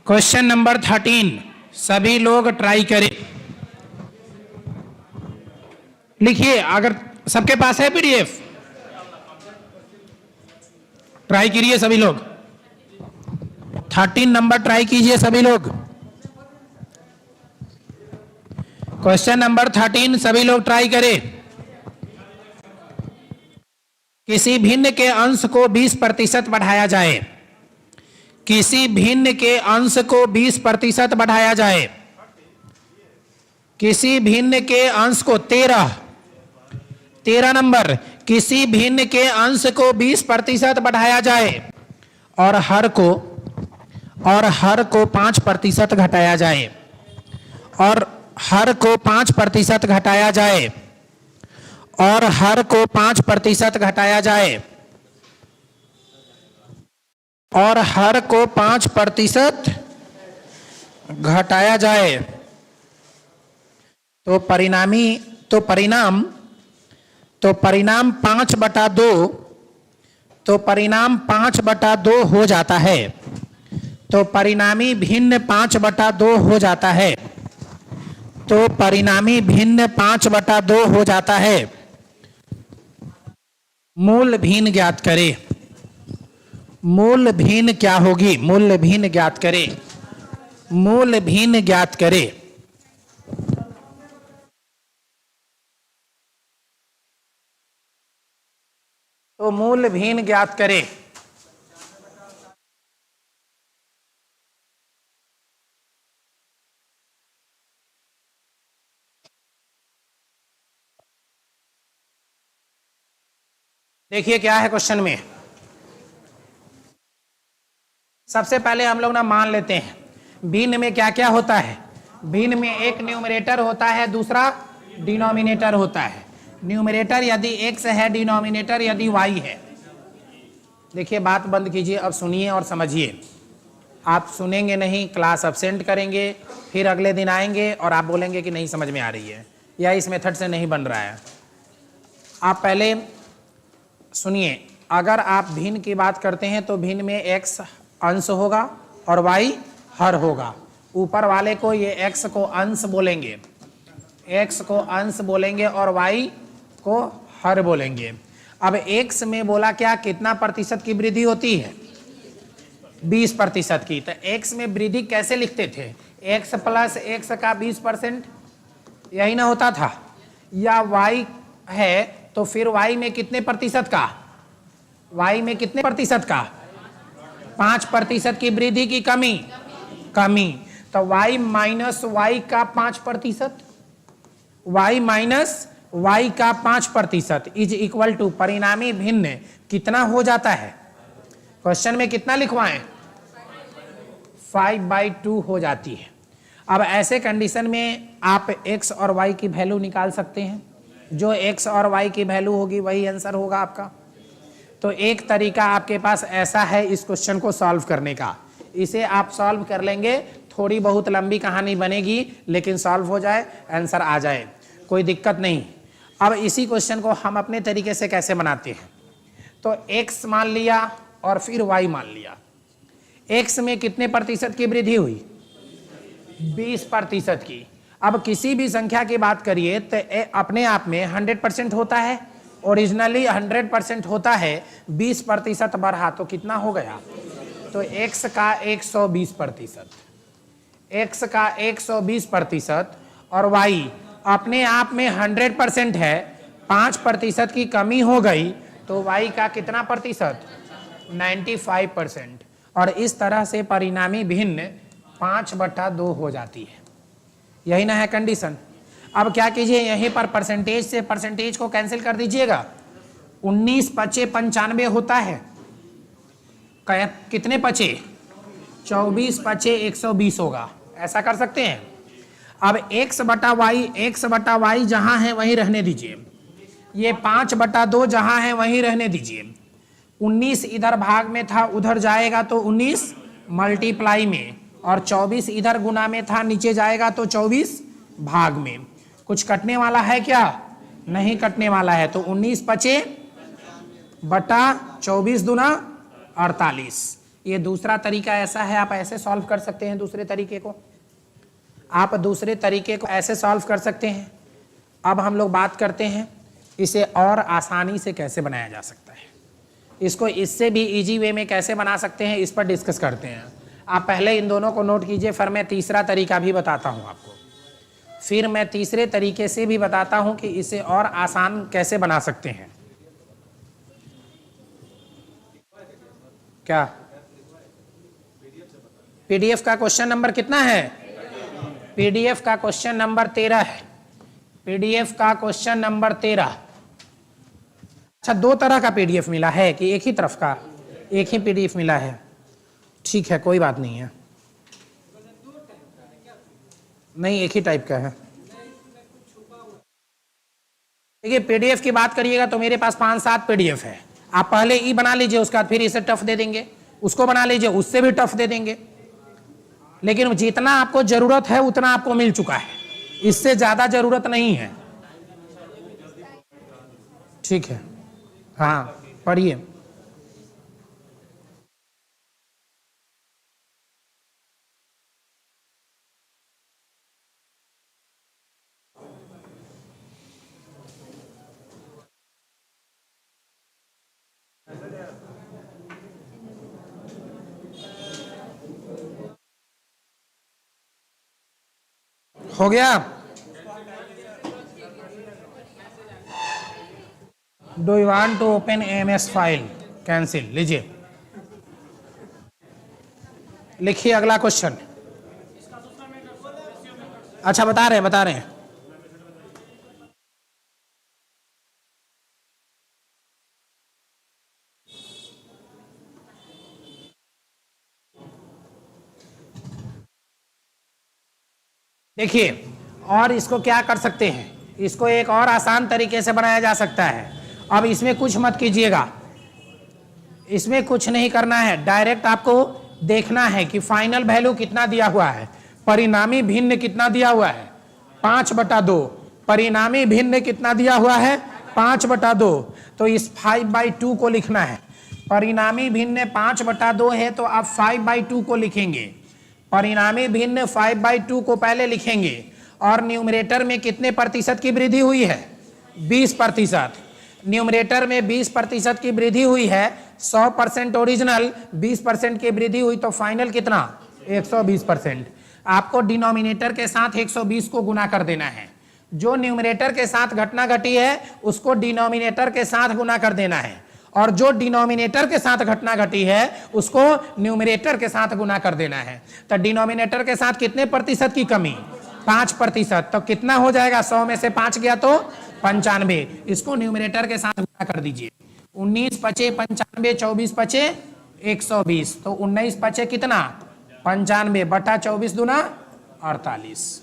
Question number 13 सभी लोग try करें। लिखिए, अगर सबके पास है पीडीएफ, ट्राई कीजिए सभी लोग। 13 नंबर ट्राई कीजिए सभी लोग। क्वेश्चन नंबर 13 सभी लोग ट्राई करें। किसी भिन्न के अंश को 20% बढ़ाया जाए। किसी भिन्न के अंश को 20% बढ़ाया जाए। किसी भिन्न के अंश को 13 नंबर, किसी भिन्न के अंश को 20% बढ़ाया जाए और हर को 5% घटाया जाए और हर को 5% घटाया जाए और हर को 5% घटाया जाए और हर को 5% घटाया जाए तो परिणाम 5/2 तो परिणाम 5/2 हो जाता है। तो परिणामी भिन्न 5/2 हो जाता है। तो परिणामी भिन्न 5/2 हो जाता है। मूल भिन्न ज्ञात करें। मूल भिन्न क्या होगी? मूल भिन्न ज्ञात करें। मूल भिन्न ज्ञात करें। तो मूल भिन्न ज्ञात करें। देखिए क्या है क्वेश्चन में। सबसे पहले हम लोग ना मान लेते हैं भिन्न में क्या क्या होता है। भिन्न में एक न्यूमरेटर होता है, दूसरा डिनोमिनेटर होता है। न्यूमरेटर यदि x है, डिनोमिनेटर यदि y है। देखिए बात बंद कीजिए, अब सुनिए और समझिए। आप सुनेंगे नहीं, क्लास अब्सेंट करेंगे, फिर अगले दिन आएंगे और आप बोलेंगे कि नहीं समझ में आ रही है या इस मेथड से नहीं बन रहा है। आप पहले सुनिए। अगर आप भिन्न की बात करते हैं तो भिन्न में x अंश होगा और y हर होगा। ऊपर वाले को ये x को अंश बोलेंगे, x को अंश बोलेंगे और y को हर बोलेंगे। अब x में बोला क्या, कितना प्रतिशत की वृद्धि होती है? 20% की। तो x में वृद्धि कैसे लिखते थे? x + x का 20%, यही ना होता था। या y है तो फिर y में कितने प्रतिशत का? y में कितने प्रतिशत का? 5% की वृद्धि की कमी? कमी। तो y माइनस y का 5%, y माइनस y का 5% इज इक्वल टू परिणामी भिन्न कितना हो जाता है? क्वेश्चन में कितना लिखवाएं? 5/2 हो जाती है। अब ऐसे कंडीशन में आप x और y की वैल्यू निकाल सकते हैं। जो x और y की वैल्यू होगी वही आंसर होगा आपका। तो एक तरीका आपके पास ऐसा है इस क्वेश्चन को सॉल्व करने का। इसे आप सॉल्व कर लेंगे, थोड़ी बहुत लंबी कहानी बनेगी लेकिन सॉल्व हो जाए, आंसर आ जाए, कोई दिक्कत नहीं। अब इसी क्वेश्चन को हम अपने तरीके से कैसे बनाते हैं? तो x मान लिया और फिर y मान लिया। x में कितने प्रतिशत की वृद्धि हुई? 20% की। अब किसी भी संख्या की बात करिए तो अपने आप में 100% होता है, ओरिजिनली 100% होता है। 20% बढ़ा तो कितना हो गया? तो x का 120%, x का 120% और y अपने आप में 100% है, 5% की कमी हो गई तो y का कितना प्रतिशत? 95%। और इस तरह से परिणामी भिन्न 5/2 हो जाती है। यही ना है कंडीशन। अब क्या कीजिए, यहीं पर परसेंटेज से परसेंटेज को कैंसिल कर दीजिएगा। 19 × 5 = 95 होता है। कितने बचे? 24 × 5 = 120 होगा। ऐसा कर सकते हैं। अब x/y जहां है वहीं रहने दीजिए। ये 5/2 जहां है वहीं रहने दीजिए। 19 इधर भाग में था, उधर जाएगा तो 19 मल्टीप्लाई में, और 24 इधर गुना में था, नीचे जाएगा तो 24 भाग में। कुछ कटने वाला है क्या? नहीं कटने वाला है। तो 19 × 5 = 24 × 2 = 48। ये दूसरा तरीका ऐसा है, आप ऐसे सॉल्व कर सकते हैं दूसरे तरीके को, आप दूसरे तरीके को ऐसे सॉल्व कर सकते हैं। अब हम लोग बात करते हैं इसे और आसानी से कैसे बनाया जा सकता है, इसको इससे भी इजी वे में कैसे बना सकते हैं, इस पर डिस्कस करते हैं। आप पहले इन दोनों को नोट कीजिए, फिर मैं तीसरा तरीका भी बताता हूँ आपको, फिर मैं तीसरे तरीके से भी बताता हूँ कि इसे और आसान कैसे बना सकते हैं। क्या पीडीएफ का क्वेश्चन नंबर कितना है? पीडीएफ का क्वेश्चन नंबर 13 है। पीडीएफ का क्वेश्चन नंबर 13। अच्छा, दो तरह का पीडीएफ मिला है कि एक ही तरफ का? एक ही पीडीएफ मिला है, ठीक है, कोई बात नहीं है। नहीं, एक ही टाइप का है। देखिए, पीडीएफ की बात करिएगा तो मेरे पास 5-7 पीडीएफ है। आप पहले ई बना लीजिए, उसका फिर इसे टफ दे देंगे, उसको बना लीजिए, उससे भी टफ दे देंगे। लेकिन जितना आपको जरूरत है उतना आपको मिल चुका है, इससे ज्यादा जरूरत नहीं है। ठीक है, हाँ पढ़िए। हो गया? Do you want to open MS file? Cancel. लीजिए, लिखिए अगला क्वेश्चन। अच्छा, बता रहे हैं। देखिए, और इसको क्या कर सकते हैं, इसको एक और आसान तरीके से बनाया जा सकता है। अब इसमें कुछ मत कीजिएगा, इसमें कुछ नहीं करना है, डायरेक्ट आपको देखना है कि फाइनल वैल्यू कितना दिया हुआ है, परिणामी भिन्न कितना दिया हुआ है, 5/2। परिणामी भिन्न कितना दिया हुआ है, 5/2। तो इस 5/2 को लिखना है। परिणामी भिन्न 5/2 है तो आप 5/2 को लिखेंगे। परिणामी भिन्न 5/2 को पहले लिखेंगे। और न्यूमरेटर में कितने प्रतिशत की वृद्धि हुई है? 20%। न्यूमरेटर में 20% की वृद्धि हुई है। 100% ओरिजिनल, 20% की वृद्धि हुई तो फाइनल कितना? 120%। आपको डिनोमिनेटर के साथ 120 को गुना कर देना है। जो न्यूमरेटर के साथ घटना घटी है उसको डिनोमिनेटर के साथ गुना कर देना है, और जो डिनोमिनेटर के साथ घटना घटी है उसको न्यूमरेटर के साथ गुना कर देना है। तो डिनोमिनेटर के साथ कितने प्रतिशत की कमी? 5%। तो कितना हो जाएगा? 100 में से 5 गया तो 95। इसको न्यूमरेटर के साथ गुना कर दीजिए। 19 पचे 95, 24 पचे 120। तो 19 पचे कितना? 95 बटा 24 दूना 48।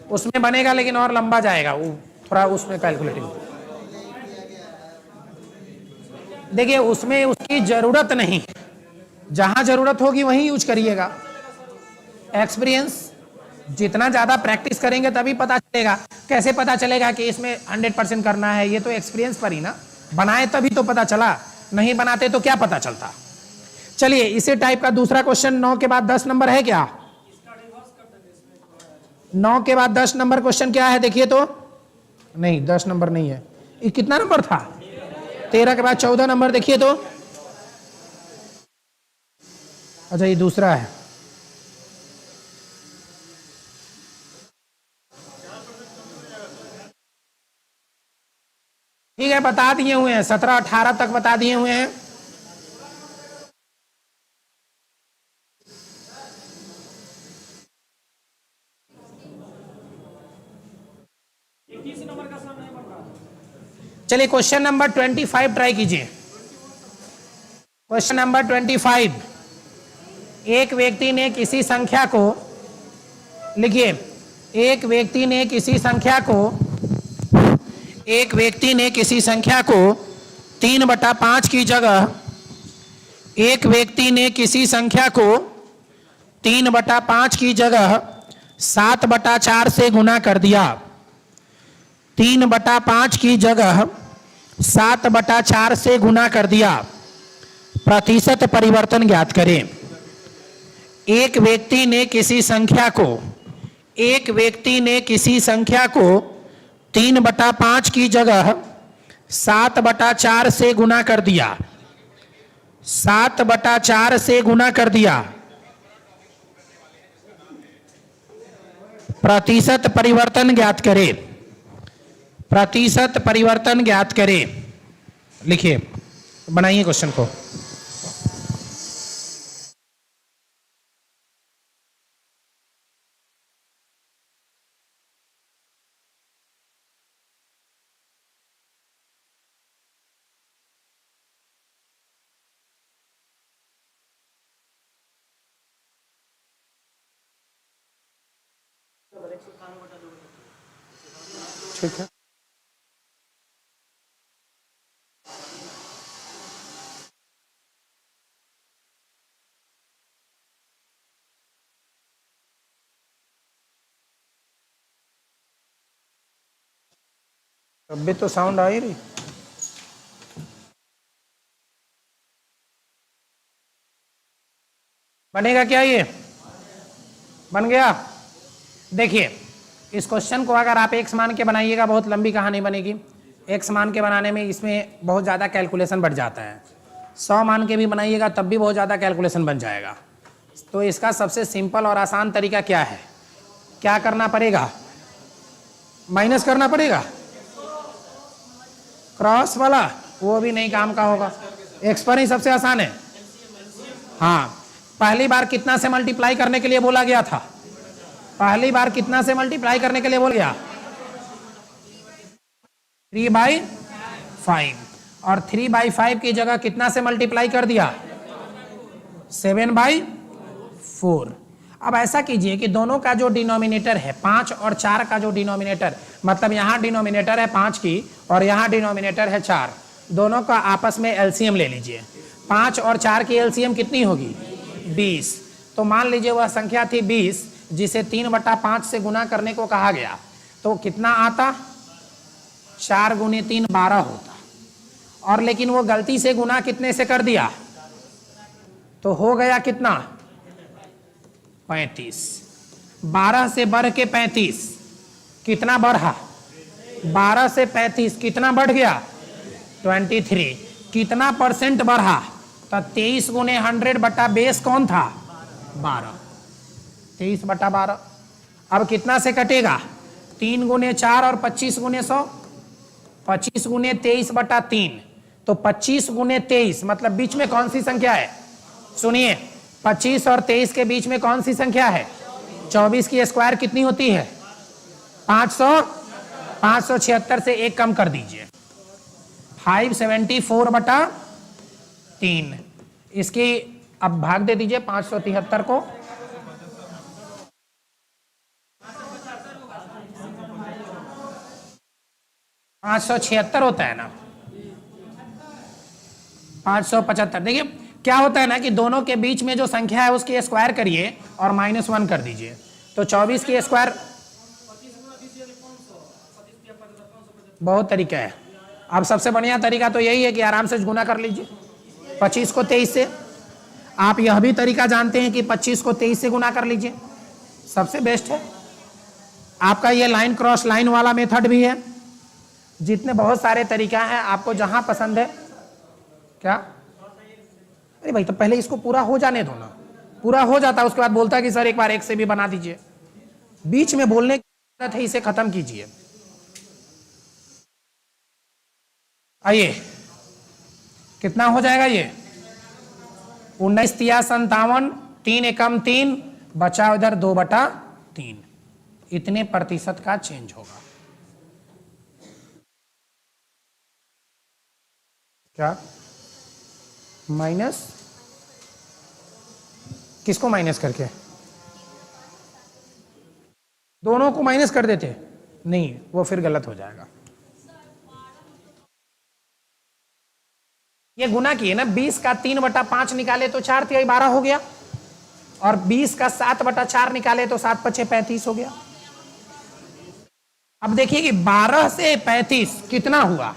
उसमें बनेगा लेकिन और लंबा जाएगा, वो थोड़ा उसमें कैलकुलेटिंग। देखिए, उसमें उसकी जरूरत नहीं, जहां जरूरत होगी वहीं यूज करिएगा। एक्सपीरियंस जितना ज्यादा प्रैक्टिस करेंगे तभी पता चलेगा। कैसे पता चलेगा कि इसमें 100% करना है? ये तो एक्सपीरियंस पर ही ना, बनाए तभी तो पता चला, नहीं बनाते तो क्या पता चलता। चलिए, इसी टाइप का दूसरा क्वेश्चन 9 के बाद 10 नंबर है क्या? 9 के बाद 10 नंबर क्वेश्चन क्या है देखिए तो? नहीं, 10 नंबर नहीं है। ये कितना नंबर था? 13 के बाद 14 नंबर देखिए तो। अच्छा, ये दूसरा है। ठीक है, बता दिए हुए हैं, 17-18 तक बता दिए हुए हैं। चलिए, क्वेश्चन नंबर 25 ट्राई कीजिए। Question number 25। एक व्यक्ति ने किसी संख्या को, लिखिए, एक व्यक्ति ने किसी संख्या को 3/5 की जगह, एक व्यक्ति ने किसी संख्या को 3/5 की जगह 7/4 से गुना कर दिया। 3/5 की जगह 7/4 से गुना कर दिया, प्रतिशत परिवर्तन ज्ञात करें। एक व्यक्ति ने किसी संख्या को 3/5 की जगह 7/4 से गुना कर दिया, 7/4 से गुना कर दिया, प्रतिशत परिवर्तन ज्ञात करें, प्रतिशत परिवर्तन ज्ञात करें। लिखिए, बनाइए क्वेश्चन को। ठीक है, अभी तो साउंड आ ही रही। बनेगा क्या? ये बन गया। देखिए, इस क्वेश्चन को अगर आप एक्स मान के बनाइएगा, बहुत लंबी कहानी बनेगी। एक्स मान के बनाने में इसमें बहुत ज़्यादा कैलकुलेशन बढ़ जाता है। 100 मान के भी बनाइएगा तब भी बहुत ज़्यादा कैलकुलेशन बन जाएगा। तो इसका सबसे सिंपल और आसान तरीका क्या है? क्या करना पड़ेगा? माइनस करना पड़ेगा। क्रॉस वाला वो भी नहीं काम का होगा, एक्स पर ही सबसे आसान है। हाँ, पहली बार कितना से मल्टीप्लाई करने के लिए बोला गया था? पहली बार कितना से मल्टीप्लाई करने के लिए बोल गया? 3/5। और 3/5 की जगह कितना से मल्टीप्लाई कर दिया? 7/4। अब ऐसा कीजिए कि दोनों का जो डिनोमिनेटर है 5 और 4 का जो डिनोमिनेटर, मतलब यहाँ डिनोमिनेटर है 5 की और यहाँ डिनोमिनेटर है 4, दोनों का आपस में एलसीएम ले लीजिए। 5 और 4 की एलसीएम कितनी होगी? 20। तो मान लीजिए वह संख्या थी 20 जिसे 3/5 से गुना करने को कहा गया, तो कितना आता? 4 गुने 3 12 होता। और लेकिन वो गलती से गुना कितने से कर दिया? तो हो गया कितना? 35। 12 से बढ़ के 35 कितना बढ़ा? 12 से 35 कितना बढ़ गया? 23। कितना परसेंट बढ़ा? तो 23 गुने 100 बटा बेस कौन था? 12। 23/12। अब कितना से कटेगा? 3 गुने 4 और 25 गुने 100, 25 गुने 23/3। तो 25 गुने 23 मतलब बीच में कौन सी संख्या है? सुनिए, 25 और 23 के बीच में कौन सी संख्या है? 24 की स्क्वायर कितनी होती है? 500। 576 से एक कम कर दीजिए, 574/3। इसकी अब भाग दे दीजिए 573 को। 576 होता है ना, 575। देखिए क्या होता है ना कि दोनों के बीच में जो संख्या है उसकी स्क्वायर करिए और -1 कर दीजिए, तो 24 की स्क्वायर। बहुत तरीका है। अब सबसे बढ़िया तरीका तो यही है कि आराम से गुना कर लीजिए 25 को 23 से। आप यह भी तरीका जानते हैं कि 25 को 23 से गुना कर लीजिए, सबसे बेस्ट है। आपका ये लाइन क्रॉस लाइन वाला मेथड भी है। जितने बहुत सारे तरीका हैं, आपको जहां पसंद है। क्या? अरे भाई, तो पहले इसको पूरा हो जाने दो ना। पूरा हो जाता है उसके बाद बोलता है कि सर एक बार एक से भी बना दीजिए। बीच में बोलने की आदत है, इसे खत्म कीजिए। आइए, कितना हो जाएगा ये? 19 तिया 57, 3 एकम 3, बचा उधर 2/3। इतने प्रतिशत का चेंज होगा। क्या? माइनस किसको? माइनस करके दोनों को माइनस कर देते? नहीं, वो फिर गलत हो जाएगा। ये गुना किए ना, 20 का 3/5 निकाले तो 4×3 12 हो गया, और 20 का 7/4 निकाले तो 7×5 35 हो गया। अब देखिए कि 12 से 35 कितना हुआ,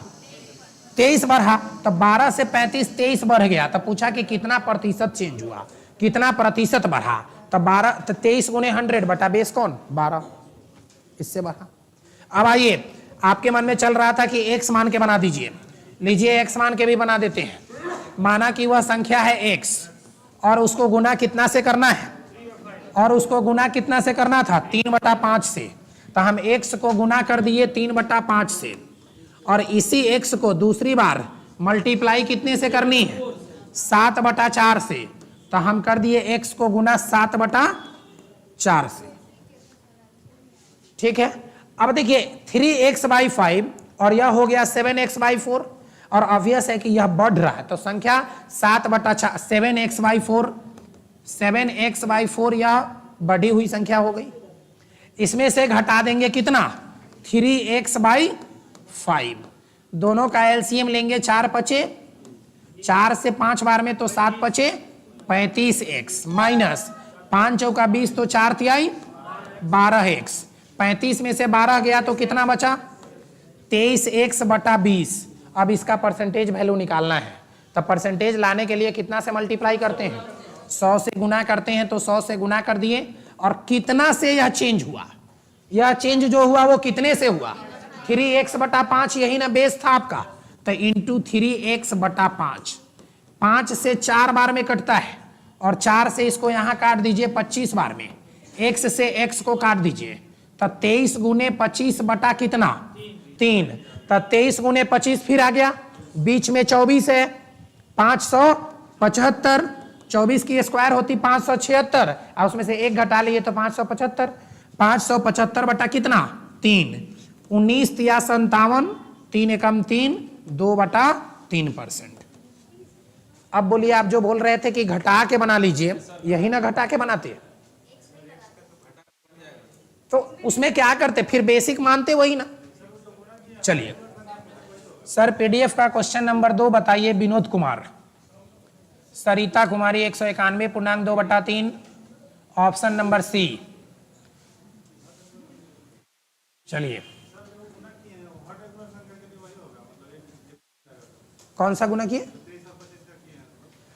23 बढ़ा। तो 12 से 35 23 बढ़ गया। तो पूछा कि कितना प्रतिशत चेंज हुआ, कितना प्रतिशत बढ़ा। तो 12 तो 23 गुने 100 बटा बेस कौन 12, इससे बढ़ा। अब आइए, आपके मन में चल रहा था कि x मान के बना दीजिए, लीजिए x मान के भी बना देते हैं। माना कि वह संख्या है x और उसको गुना कितना से करना है, और उसको गुना कितना से करना था 3/5 से। तो हम x को गुना कर दिए 3/5 से, और इसी x को दूसरी बार मल्टीप्लाई कितने से करनी है 7/4 से। तो हम कर दिए x को गुना 7/4 से। ठीक है। अब देखिए 3x/5 और यह हो गया 7x/4, और ऑब्वियस है कि यह बढ़ रहा है। तो संख्या 7/4 7x/4 यह बढ़ी हुई संख्या हो गई। इसमें से घटा देंगे कितना 3x/5, दोनों का एलसीएम लेंगे 4 पचे 4 से 5 बार में तो 7 पचे 35x माइनस 5 चौका 20 तो 4 तिहाई 12x, 35 में से 12 गया तो कितना बचा 23x/20। अब इसका परसेंटेज वैल्यू निकालना है। तो परसेंटेज लाने के लिए कितना से मल्टीप्लाई करते हैं 100 से गुना करते हैं। तो 100 से गुना कर दिए, और कितना से यह चेंज हुआ, यह चेंज जो हुआ वो कितने से हुआ 3x/5, यही ना बेस था आपका। तो इंटू 3x/5, 5 से 4 बार में कटता है, और 4 से इसको यहां काट दीजिए 25 बार में, x से x को काट दीजिए। तो 23 गुने 25 बटा कितना 3। तो 23 गुने 25 फिर आ गया, बीच में 24 है 575, 24 की स्क्वायर होती 576, और उसमें से एक घटा लिए तो 575, 575 बटा कितना 3, 19 या 57, 3 एकम 3, 2/3%। अब बोलिए, आप जो बोल रहे थे कि घटा के बना लीजिए, यही ना घटा के बनाते, तो उसमें क्या करते फिर बेसिक मानते वही ना। चलिए सर, पीडीएफ का क्वेश्चन नंबर 2 बताइए। Vinod Kumar, Sarita Kumari 191.2/3, option number C. चलिए, कौन सा गुना किए,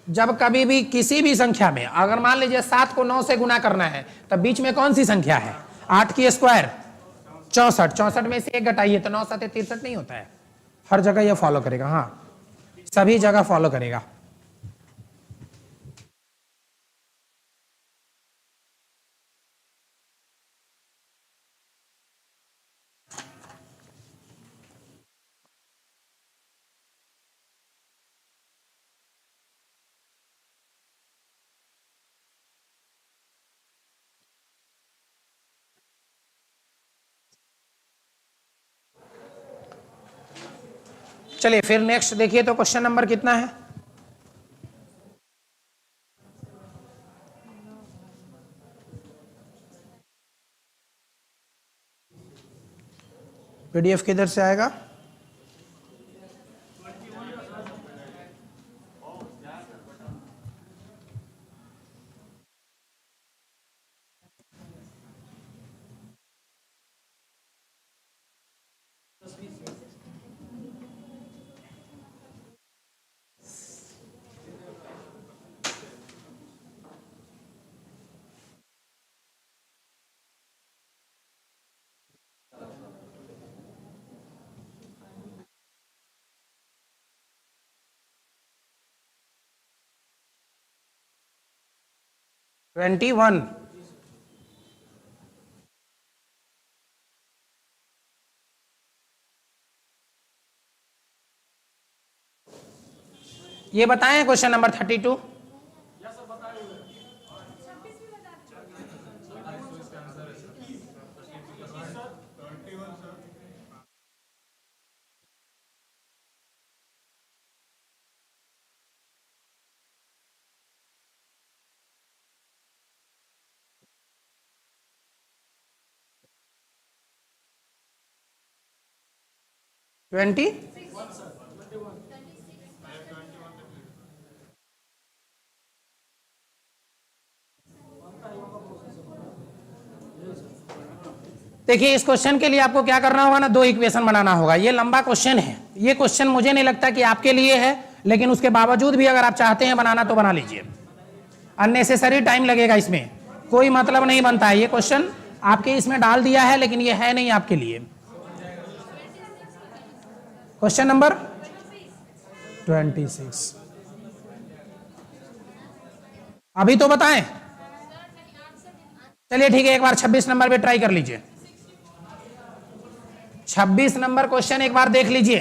जब कभी भी किसी भी संख्या में अगर मान लीजिए 7 को 9 से गुना करना है, तब बीच में कौन सी संख्या है 8 की स्क्वायर 64, 64 में से एक घटाइए तो 9 7 63 नहीं होता है। हर जगह यह फॉलो करेगा, हाँ सभी जगह फॉलो करेगा। चलिए फिर नेक्स्ट देखिए, तो क्वेश्चन नंबर कितना है, पीडीएफ किधर से आएगा, - 21। ये बताएं क्वेश्चन नंबर 32। ट्वेंटी देखिए इस क्वेश्चन के लिए आपको क्या करना होगा ना, 2 इक्वेशन बनाना होगा। ये लंबा क्वेश्चन है, ये क्वेश्चन मुझे नहीं लगता कि आपके लिए है, लेकिन उसके बावजूद भी अगर आप चाहते हैं बनाना तो बना लीजिए। अननेसेसरी टाइम लगेगा, इसमें कोई मतलब नहीं बनता है। ये क्वेश्चन आपके इसमें डाल दिया है, लेकिन ये है नहीं आपके लिए। क्वेश्चन नंबर 26 अभी तो बताएं। चलिए ठीक है, एक बार 26 नंबर पे ट्राई कर लीजिए। 26 नंबर क्वेश्चन एक बार देख लीजिए।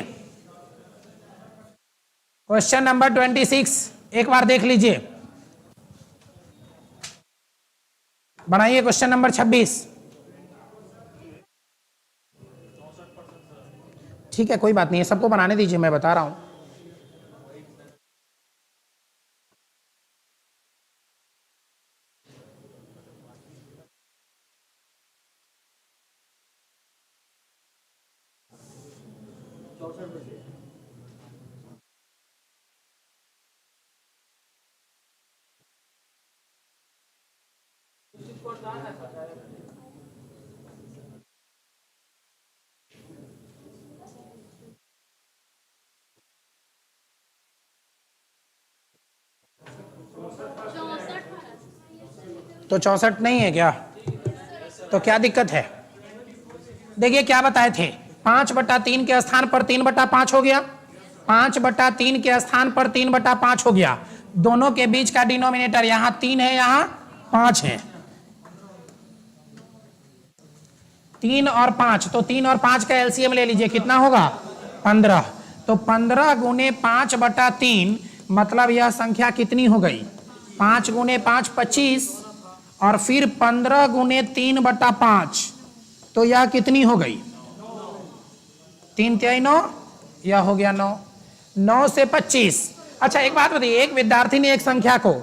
क्वेश्चन नंबर 26 एक बार देख लीजिए, बनाइए क्वेश्चन नंबर 26। ठीक है कोई बात नहीं है, सबको बनाने दीजिए, मैं बता रहा हूं। तो 64 नहीं है क्या? तो क्या दिक्कत है? देखिए क्या बताए थे, 5/3 के स्थान पर 3/5 हो गया, 5/3 के स्थान पर 3/5 हो गया। दोनों के बीच का डिनोमिनेटर यहां 3 है, यहां 5 है। 3 और 5, तो 3 और 5 का एलसीएम ले लीजिए, कितना होगा? 15। तो 15 गुने 5/3 मतलब यह संख्या कितनी हो गई? 5 गुने 5 25, और फिर 15 गुने 3/5, तो यह कितनी हो गई? 3 3 9, यह हो गया 9। 9 से 25। अच्छा एक बात बताइए, एक विद्यार्थी ने एक संख्या को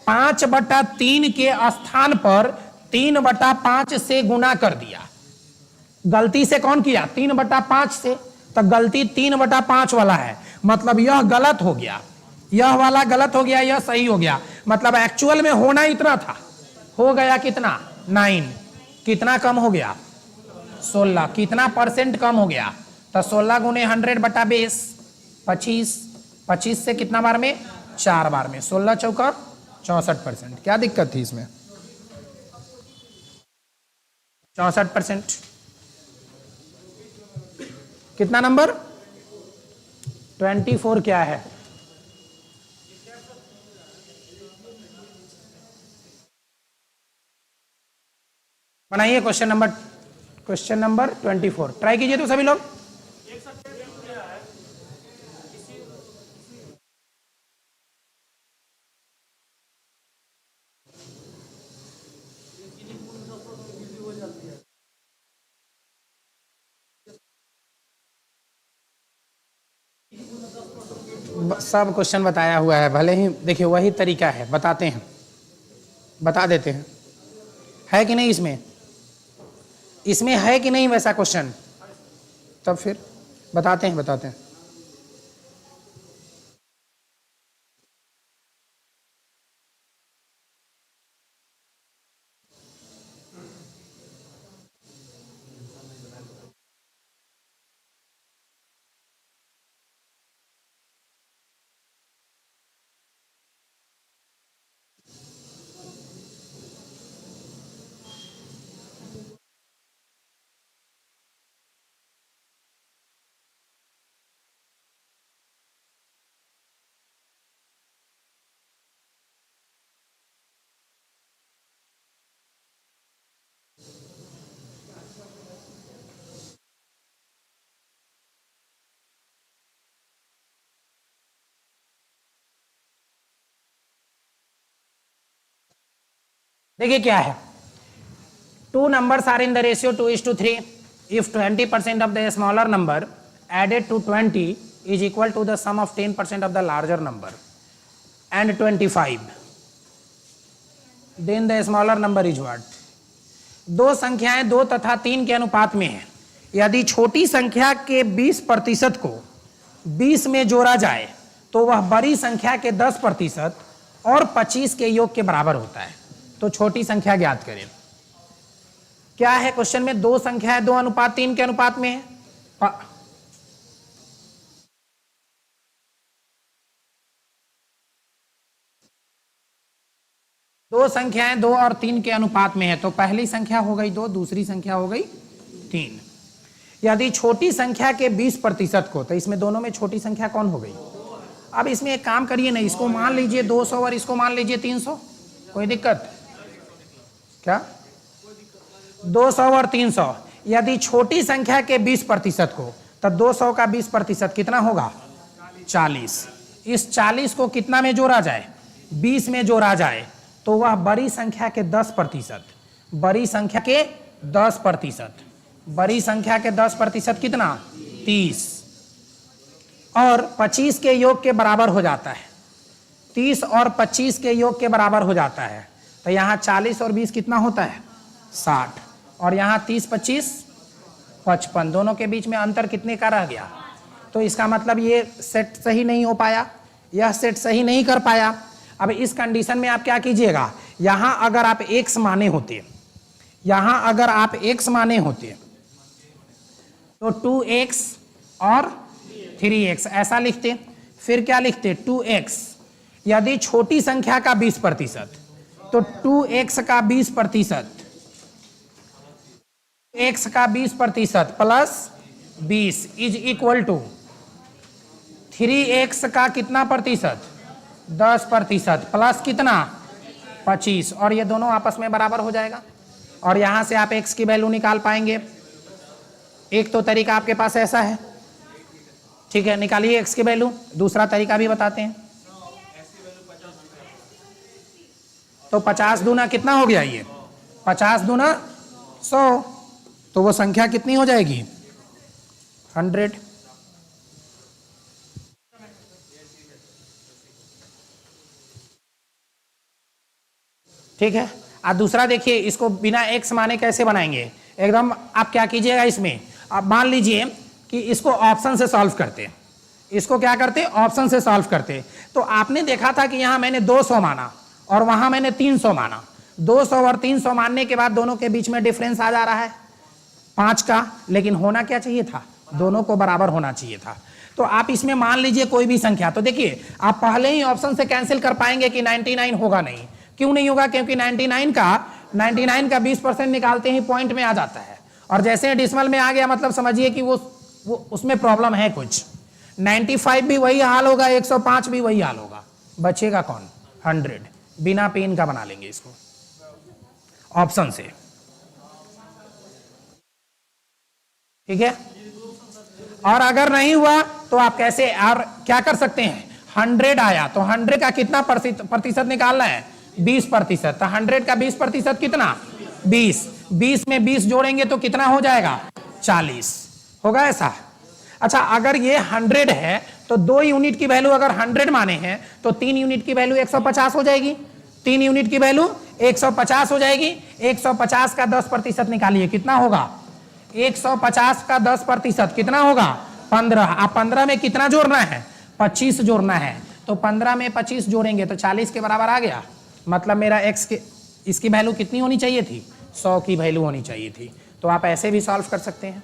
5/3 के स्थान पर 3/5 से गुना कर दिया। गलती से कौन किया? 3/5 से। तो गलती 3/5 वाला है, मतलब यह गलत हो गया, यह वाला गलत हो गया, यह सही हो गया। मतलब एक्चुअल में होना इतना था, हो गया कितना? 9। कितना कम हो गया? 16। कितना परसेंट कम हो गया? तो 16 गुने 100/20 25। 25 से कितना बार में? 4 बार में। 16 चौका 64%। क्या दिक्कत थी इसमें? 64%। कितना नंबर? 24 क्या है? बनाइए क्वेश्चन नंबर 24, ट्राई कीजिए तो सभी लोग। सब क्वेश्चन बताया हुआ है, भले ही देखिए वही तरीका है, बताते हैं, बता देते हैं। है कि नहीं इसमें है कि नहीं वैसा क्वेश्चन? तब फिर बताते हैं। देखिए क्या है, 2 numbers are in the ratio 2:3. If 20% of the smaller number added to 20 is equal to the sum of 10% of the larger number and 25, then the smaller number is what? दो संख्याएं 2 तथा 3 के अनुपात में है। यदि छोटी संख्या के 20% को 20 में जोड़ा जाए तो वह बड़ी संख्या के 10% और 25 के योग के बराबर होता है। तो छोटी संख्या ज्ञात करें। क्या है क्वेश्चन में? दो संख्या है 2:3 के अनुपात में है। दो संख्याएं 2 और 3 के अनुपात में है, तो पहली संख्या हो गई 2, दूसरी संख्या हो गई 3। यदि छोटी संख्या के 20% को, तो इसमें दोनों में छोटी संख्या कौन हो गई? अब इसमें एक काम करिए ना, इसको मान लीजिए 200 और इसको मान लीजिए 300, कोई दिक्कत क्या? 200 और 300, यदि छोटी संख्या के 20% को, तो 200 का 20% कितना होगा? 40। इस 40 को कितना में जोड़ा जाए? 20 में जोड़ा जाए, तो वह बड़ी संख्या के 10%, बड़ी संख्या के 10%, बड़ी संख्या के 10% कितना? 30 और 25 के योग के बराबर हो जाता है। 30 और 25 के योग के बराबर हो जाता है, तो यहाँ 40 और 20 कितना होता है? 60, और यहाँ 30 25 55, दोनों के बीच में अंतर कितने का रह गया? तो इसका मतलब ये सेट सही नहीं हो पाया, यह सेट सही नहीं कर पाया। अब इस कंडीशन में आप क्या कीजिएगा, यहां अगर आप x माने होते, यहां अगर आप x माने होते तो 2x और 3x ऐसा लिखते, फिर क्या लिखते? 2x, यदि छोटी संख्या का 20% तो 2x का 20%, x का 20% plus 20 is equal to 3x का कितना प्रतिशत? 10% प्लस कितना? 25, और ये दोनों आपस में बराबर हो जाएगा, और यहां से आप x की वैल्यू निकाल पाएंगे। एक तो तरीका आपके पास ऐसा है, ठीक है, निकालिए x की वैल्यू। दूसरा तरीका भी बताते हैं। तो 50 दूना कितना हो गया? ये 50 दूना 100, तो वो संख्या कितनी हो जाएगी? 100। ठीक है। अब दूसरा देखिए, इसको बिना x माने कैसे बनाएंगे एकदम। आप क्या कीजिएगा, इसमें आप मान लीजिए कि इसको ऑप्शन से सॉल्व करते, इसको क्या करते? ऑप्शन से सॉल्व करते। तो आपने देखा था कि यहां मैंने 200 माना और वहां मैंने 300 माना। 200 और 300 मानने के बाद दोनों के बीच में डिफरेंस आ जा रहा है 5 का, लेकिन होना क्या चाहिए था? दोनों को बराबर होना चाहिए था। तो आप इसमें मान लीजिए कोई भी संख्या, तो देखिए आप पहले ही ऑप्शन से कैंसिल कर पाएंगे कि 99 होगा नहीं। क्यों नहीं होगा? क्योंकि 99 का 20% निकालते ही पॉइंट में आ जाता है, और जैसे डिसिमल में आ गया मतलब समझिए कि वो उसमें प्रॉब्लम है कुछ। 95 भी वही हाल होगा, 105 भी वही हाल होगा, बचेगा कौन? 100। बिना पेन का बना लेंगे इसको ऑप्शन से, ठीक है। और अगर नहीं हुआ तो आप कैसे और क्या कर सकते हैं? 100 आया तो 100 का कितना प्रतिशत निकालना है? 20%। तो 100 का 20% कितना? 20। 20 में 20 जोड़ेंगे तो कितना हो जाएगा? 40 होगा ऐसा। अच्छा, अगर ये 100 है तो 2 यूनिट की वैल्यू अगर 100 माने हैं तो 3 यूनिट की वैल्यू 150 हो जाएगी। 3 यूनिट की वैल्यू 150 हो जाएगी। 150 का 10% निकालिए, कितना होगा? 150 का 10% कितना होगा? 15। अब 15 में कितना जोड़ना है? 25 जोड़ना है। तो 15 में 25 जोड़ेंगे तो 40 के बराबर आ गया। मतलब मेरा x के इसकी वैल्यू कितनी होनी चाहिए थी? 100 की वैल्यू होनी चाहिए थी। तो आप ऐसे भी सॉल्व कर सकते हैं,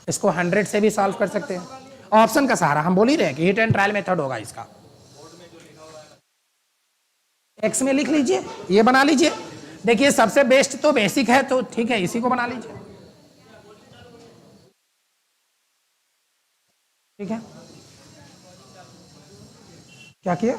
इसको 100 से भी सॉल्व कर सकते हैं। ऑप्शन का सहारा, हम बोल ही रहे हैं कि हिट एंड ट्रायल मेथड होगा इसका। x में लिख लीजिए, ये बना लीजिए। देखिए सबसे बेस्ट तो बेसिक है, तो ठीक है इसी को बना लीजिए, ठीक है। क्या किया?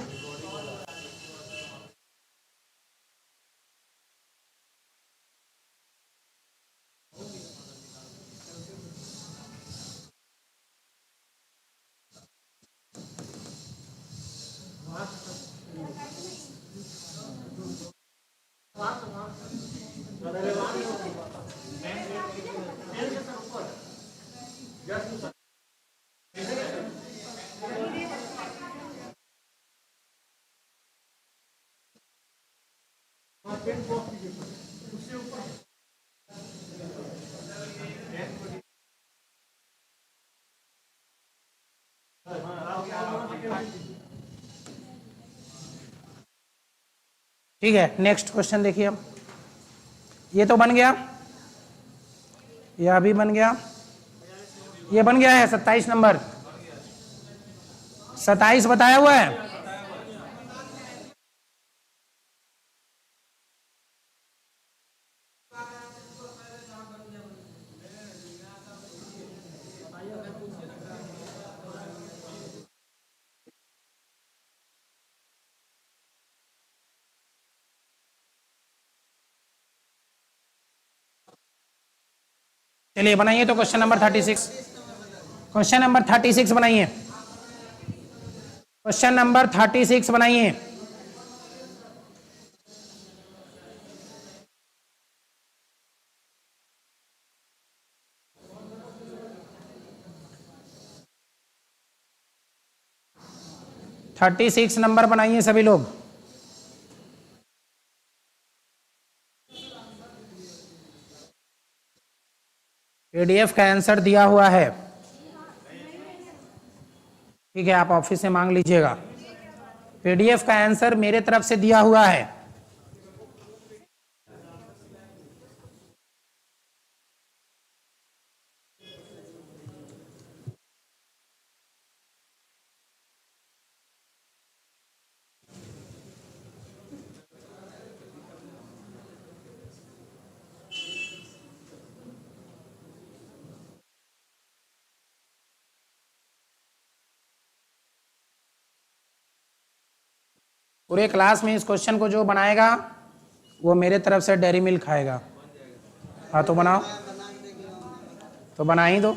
ठीक है, नेक्स्ट क्वेश्चन देखिए। अब ये तो बन गया। यह अभी बन गया, ये बन गया है 27 नंबर, 27 बताया हुआ है। चलिए बनाइए तो क्वेश्चन नंबर 36, क्वेश्चन नंबर 36 बनाइए, क्वेश्चन नंबर 36 बनाइए। थर्टी सिक्स नंबर बनाइए सभी लोग। पीडीएफ का आंसर दिया हुआ है, ठीक है, आप ऑफिस से मांग लीजिएगा। पीडीएफ का आंसर मेरे तरफ से दिया हुआ है। पूरे क्लास में इस क्वेश्चन को जो बनाएगा वो मेरे तरफ से डेयरी मिल्क खाएगा। हाँ तो बनाओ, तो बना ही दो।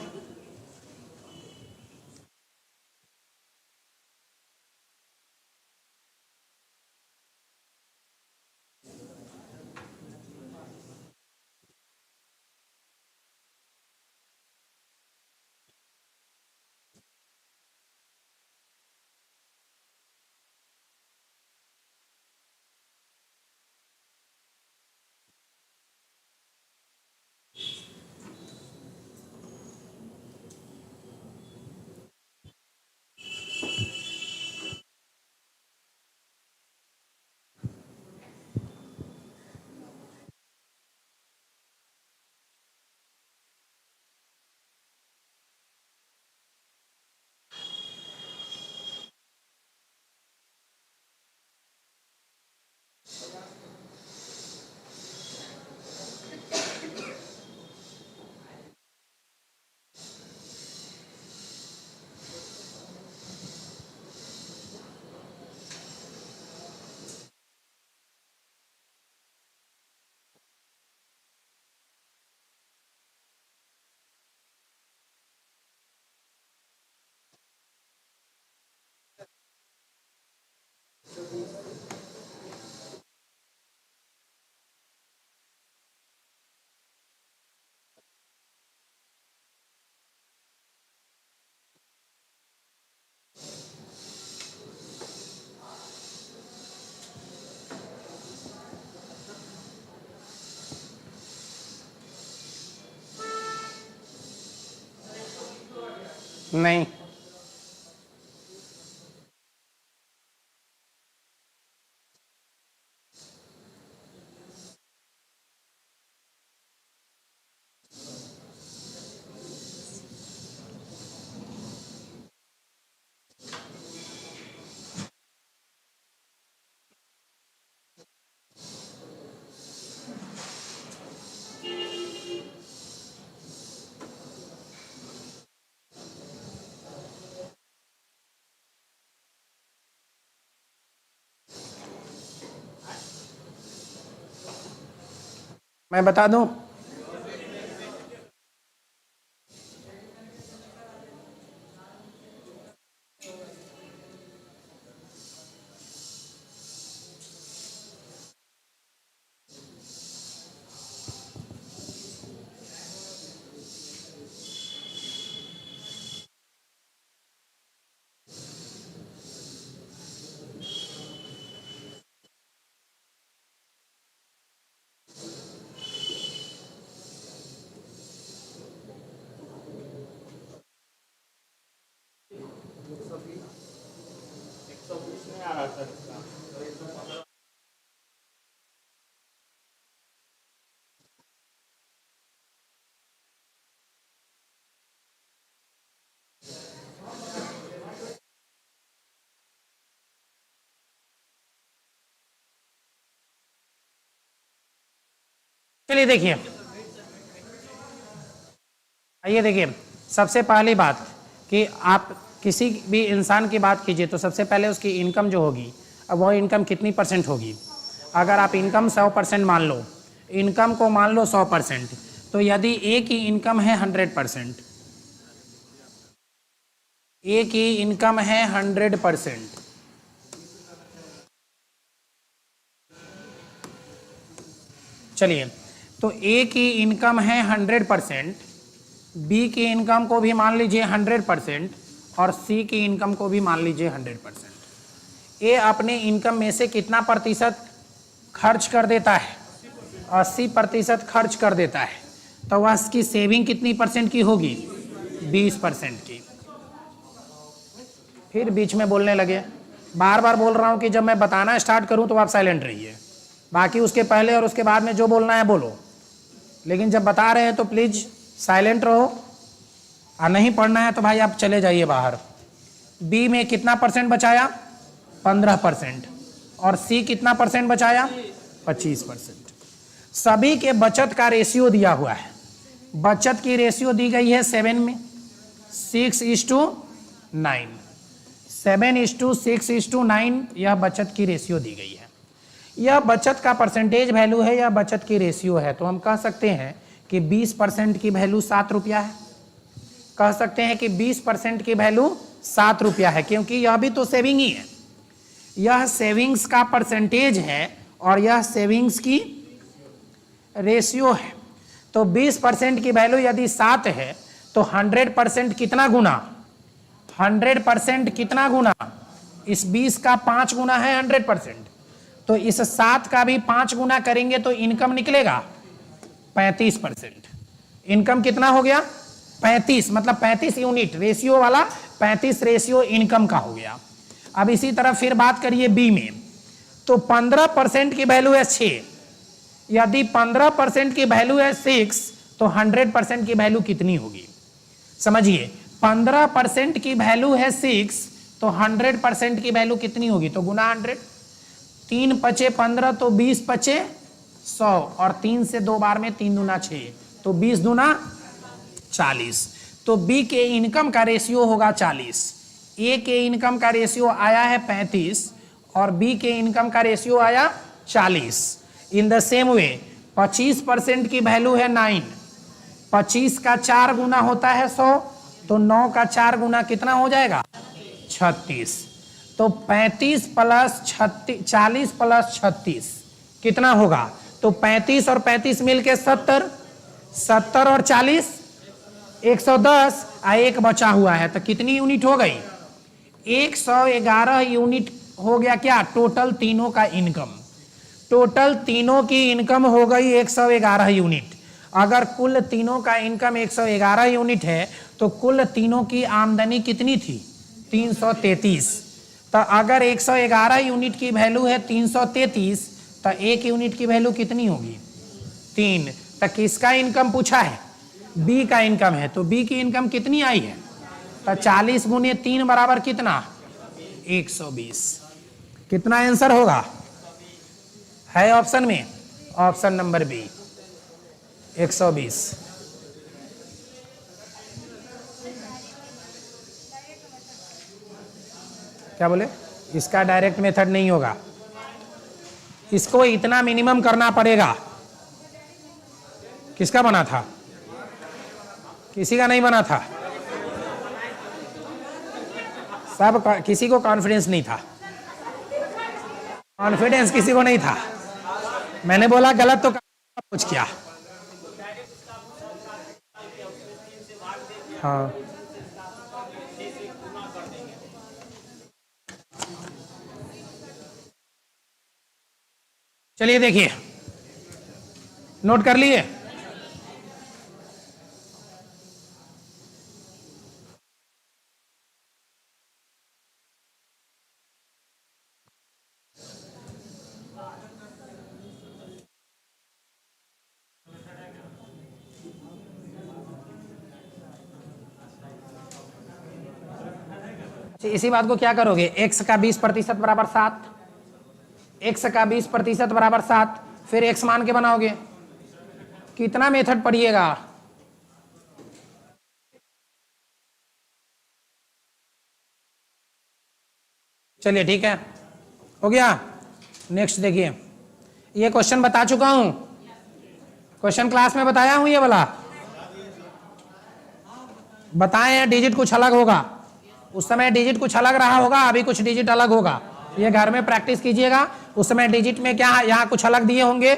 नहीं, मैं बता दूं, चलिए देखिए, आइए देखिए, सबसे पहली बात कि आप किसी भी इंसान की बात कीजिए तो सबसे पहले उसकी इनकम जो होगी, अब वो इनकम कितनी परसेंट होगी। अगर आप इनकम 100% मान लो, इनकम को मान लो 100%, तो यदि ए की इनकम है 100%, ए की इनकम है 100%, चलिए, तो ए की इनकम है 100%, बी की इनकम को भी मान लीजिए 100% और सी की इनकम को भी मान लीजिए 100%। ए अपने इनकम में से कितना प्रतिशत खर्च कर देता है, 80% खर्च कर देता है, तो वह इसकी सेविंग कितनी परसेंट की होगी, 20% की। फिर बीच में बोलने लगे, बार बार बोल रहा हूं कि जब मैं बताना स्टार्ट करूं तो आप साइलेंट रहिए, बाकी उसके पहले और उसके बाद में जो बोलना है बोलो, लेकिन जब बता रहे हैं तो प्लीज साइलेंट रहो, और नहीं पढ़ना है तो भाई आप चले जाइए बाहर। बी में कितना परसेंट बचाया, 15%, और सी कितना परसेंट बचाया, 25%। सभी के बचत का रेशियो दिया हुआ है, बचत की रेशियो दी गई है 7 में 6:9, 7:6:9 यह बचत की रेशियो दी गई है। यह बचत का परसेंटेज वैल्यू है, यह बचत की रेशियो है, तो हम कह सकते हैं कि 20% की वैल्यू 7 रुपया है, कह सकते हैं कि 20% की वैल्यू 7 रुपया है, क्योंकि यह भी तो सेविंग ही है, यह सेविंग्स का परसेंटेज है और यह सेविंग्स की रेशियो है। तो 20% की वैल्यू यदि 7 है तो 100% कितना गुना, 100% कितना गुना, इस 20 का 5 गुना है 100%, तो इस 7 का भी 5 गुना करेंगे तो इनकम निकलेगा 35%। इनकम कितना हो गया, 35, मतलब 35 यूनिट रेशियो वाला 35 रेशियो इनकम का हो गया। अब इसी तरह फिर बात करिए बी में, तो 15% की वैल्यू है 6, यदि 15% की वैल्यू है 6 तो 100% की वैल्यू कितनी होगी, समझिए, 15% की वैल्यू है 6 तो 100% की वैल्यू कितनी होगी, तो गुना 100, 3 पचे 15 तो 20 पचे 100, और 3 से 2 बार में 3 दूना 6, तो 20 दूना 40, तो बी के इनकम का रेशियो होगा 40, ए के इनकम का रेशियो आया है 35 और बी के इनकम का रेशियो आया 40। इन द सेम वे 25% की वैल्यू है 9, 25 का 4 गुना होता है 100, तो 9 का 4 गुना कितना हो जाएगा, 36, तो 35 प्लस 36, 40 प्लस 36 कितना होगा, तो 35 और 35 मिलके 70, 70 और 40 110, एक बचा हुआ है, तो कितनी यूनिट हो गई, 111 यूनिट हो गया क्या, टोटल तीनों का इनकम, टोटल तीनों की इनकम हो गई 111 यूनिट। अगर कुल तीनों का इनकम 111 यूनिट है तो कुल तीनों की आमदनी कितनी थी, 333, तो अगर 111 यूनिट की वैल्यू है 333, तो एक यूनिट की वैल्यू कितनी होगी, 3। तो किसका इनकम पूछा है, बी का इनकम है, तो बी की इनकम कितनी आई है, तो 40 गुने 3 बराबर कितना, 120। कितना आंसर होगा, है ऑप्शन में, ऑप्शन नंबर बी 120। क्या बोले, इसका डायरेक्ट मेथड नहीं होगा, इसको इतना मिनिमम करना पड़ेगा। किसका बना था, किसी का नहीं बना था, सब किसी को कॉन्फिडेंस नहीं था, कॉन्फिडेंस किसी को नहीं था, मैंने बोला गलत तो कुछ किया, हाँ चलिए देखिए, नोट कर लिए, इसी बात को क्या करोगे, x का 20% बराबर 7, x का 20% बराबर 7, फिर x मान के बनाओगे, कितना मेथड पढ़िएगा? चलिए ठीक है, हो गया। नेक्स्ट देखिए, ये क्वेश्चन बता चुका हूं, क्वेश्चन क्लास में बताया हूं ये वाला, बताए हैं डिजिट कुछ अलग होगा, उस समय डिजिट कुछ अलग रहा होगा, अभी कुछ डिजिट अलग होगा। ये घर में प्रैक्टिस कीजिएगा। उस समय डिजिट में क्या यहाँ कुछ अलग दिए होंगे,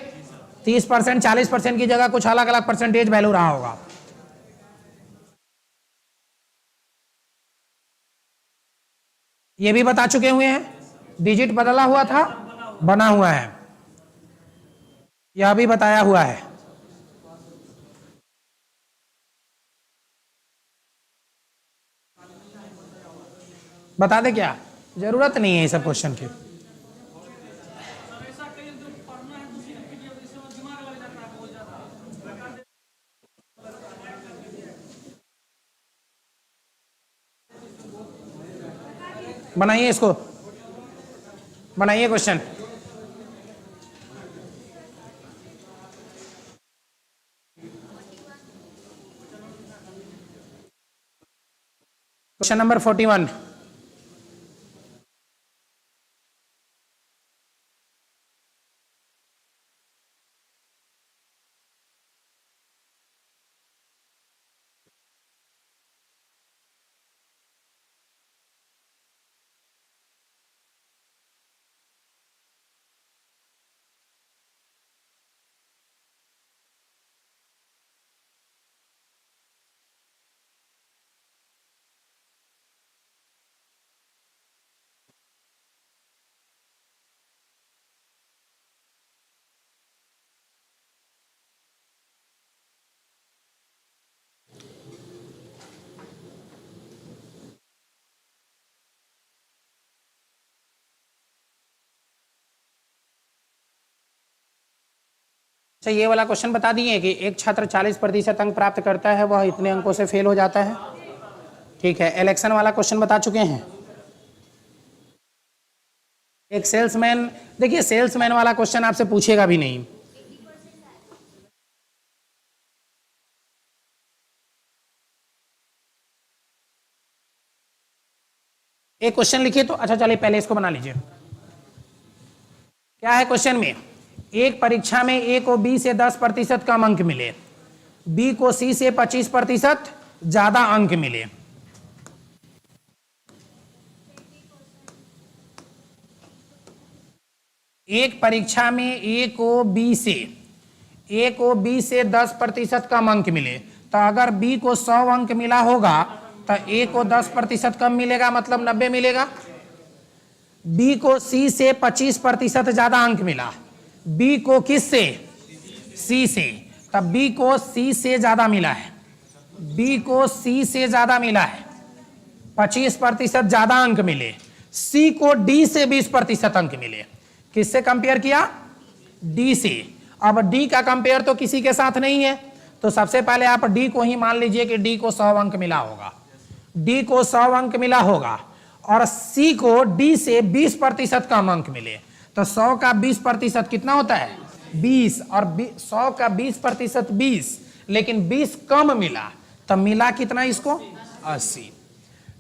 30% 40% की जगह कुछ अलग अलग परसेंटेज वैल्यू रहा होगा। ये भी बता चुके हुए हैं, डिजिट बदला हुआ था, बना हुआ है, यह भी बताया हुआ है। बता दे क्या, जरूरत नहीं है ये सब क्वेश्चन की। बनाइए इसको, बनाइए क्वेश्चन। Question number 41। अच्छा, ये वाला क्वेश्चन बता दिए कि एक छात्र 40% अंक प्राप्त करता है, वह इतने अंकों से फेल हो जाता है। ठीक है, इलेक्शन वाला क्वेश्चन बता चुके हैं। एक सेल्समैन, देखिए सेल्समैन वाला क्वेश्चन आपसे पूछेगा भी नहीं। एक क्वेश्चन लिखिए तो, अच्छा चलिए पहले इसको बना लीजिए। क्या है क्वेश्चन में, एक परीक्षा में ए को बी से 10% कम अंक मिले, बी को सी से 25% ज्यादा अंक मिले। एक परीक्षा में ए को बी से 10% कम अंक मिले, तो अगर बी को 100 अंक मिला होगा तो ए को 10% कम मिलेगा, मतलब 90 मिलेगा। बी को सी से 25% ज्यादा अंक मिला, बी को किस से, सी से, तब बी को सी से ज्यादा मिला है, बी को सी से ज्यादा मिला है, 25% ज्यादा अंक मिले। सी को डी से 20% अंक मिले। किससे कंपेयर किया, डी से। अब डी का कंपेयर तो किसी के साथ नहीं है, तो सबसे पहले आप डी को ही मान लीजिए कि डी को 100 अंक मिला होगा, डी को 100 अंक मिला होगा, और सी को डी से 20% कम अंक मिले, तो 100 का 20% कितना होता है, 20, और 100 का 20% 20, लेकिन 20 कम मिला, तब मिला कितना इसको, 80।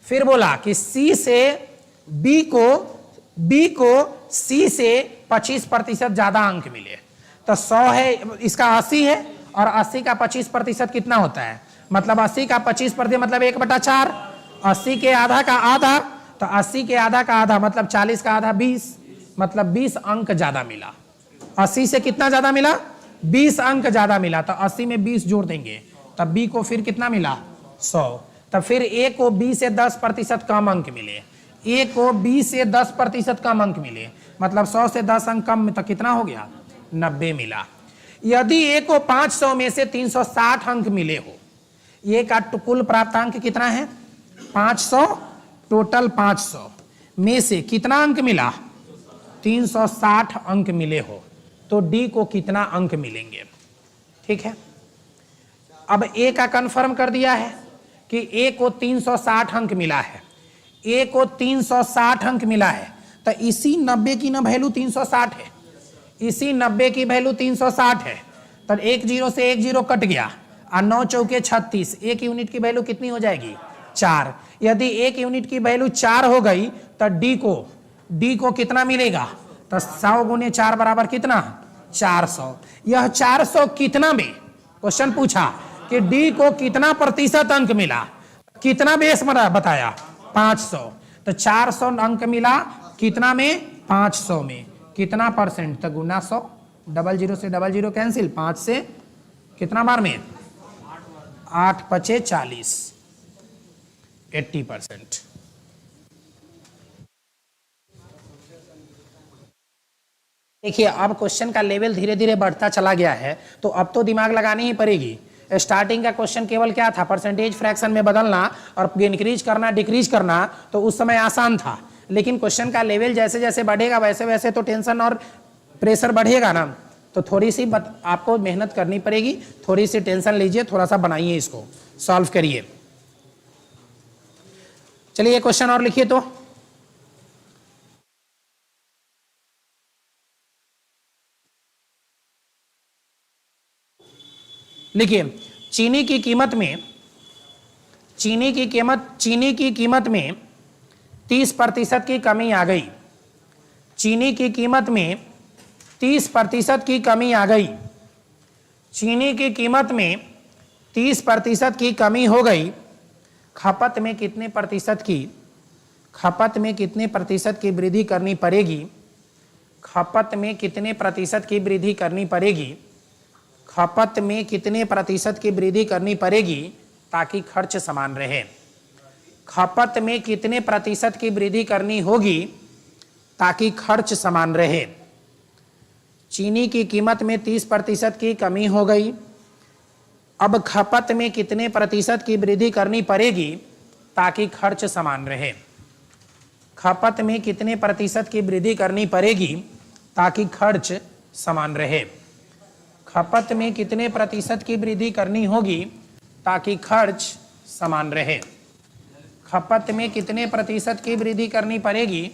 फिर बोला कि सी से बी को सी से 25% ज्यादा अंक मिले, तो 100 है, इसका 80 है, और 80 का 25% कितना होता है, मतलब 80 का 25% मतलब 1/4, 80 के आधा का आधा, तो 80 के आधा का आधा मतलब 40 का आधा 20, मतलब 20 अंक ज्यादा मिला। 80 से कितना ज्यादा मिला, 20 अंक ज्यादा मिला, तो 80 में 20 जोड़ देंगे, तब बी को फिर कितना मिला, 100। तब फिर ए को बी से 10% कम अंक मिले, ए को बी से 10% कम अंक मिले, मतलब 100 से 10 अंक कम, तो कितना हो गया, 90 मिला। यदि ए को 500 में से 360 अंक मिले हो, ए का कुल प्राप्तांक कितना है, 500, टोटल 500 में से कितना अंक मिला, 360 अंक मिले हो, तो डी को कितना अंक मिलेंगे। ठीक है, अब ए का कंफर्म कर दिया है कि ए को 360 अंक मिला है, ए को 360 अंक मिला है, तो इसी 90 की ना वैल्यू 360 है, इसी 90 की वैल्यू 360 है, तो एक जीरो से एक जीरो कट गया और 9 चौके 36, एक यूनिट की वैल्यू कितनी हो जाएगी 4। यदि एक यूनिट की वैल्यू 4 हो गई तो डी को कितना मिलेगा, तो 100 गुने 4 बराबर कितना 400। यह 400 कितना में क्वेश्चन पूछा कि डी को कितना प्रतिशत अंक मिला, कितना बेस बताया 500, तो 400 अंक मिला कितना में 500 में, कितना परसेंट, तो गुना 100, डबल जीरो से डबल जीरो कैंसिल, 5 से कितना बार में 8 पचे 40, 80%। देखिए अब क्वेश्चन का लेवल धीरे धीरे बढ़ता चला गया है, तो अब तो दिमाग लगानी ही पड़ेगी। स्टार्टिंग का क्वेश्चन केवल क्या था, परसेंटेज फ्रैक्शन में बदलना और इंक्रीज करना डिक्रीज करना, तो उस समय आसान था। लेकिन क्वेश्चन का लेवल जैसे जैसे बढ़ेगा वैसे वैसे तो टेंशन और प्रेशर बढ़ेगा ना, तो थोड़ी सी आपको मेहनत करनी पड़ेगी, थोड़ी सी टेंशन लीजिए, थोड़ा सा बनाइए, इसको सॉल्व करिए। चलिए क्वेश्चन और लिखिए। तो लिखिए चीनी की कीमत में 30% की कमी आ गई। चीनी की कीमत में 30% की कमी आ गई। चीनी की कीमत में 30% की कमी हो गई। खपत में कितने प्रतिशत की वृद्धि करनी पड़ेगी। खपत में कितने प्रतिशत की वृद्धि करनी पड़ेगी। खपत में कितने प्रतिशत की वृद्धि करनी पड़ेगी ताकि खर्च समान रहे। खपत में कितने प्रतिशत की वृद्धि करनी होगी ताकि खर्च समान रहे। चीनी की कीमत में 30% की कमी हो गई। अब खपत में कितने प्रतिशत की वृद्धि करनी पड़ेगी ताकि खर्च समान रहे। खपत में कितने प्रतिशत की वृद्धि करनी पड़ेगी ताकि खर्च समान रहे। खपत में कितने प्रतिशत की वृद्धि करनी होगी ताकि खर्च समान रहे। खपत में कितने प्रतिशत की वृद्धि करनी पड़ेगी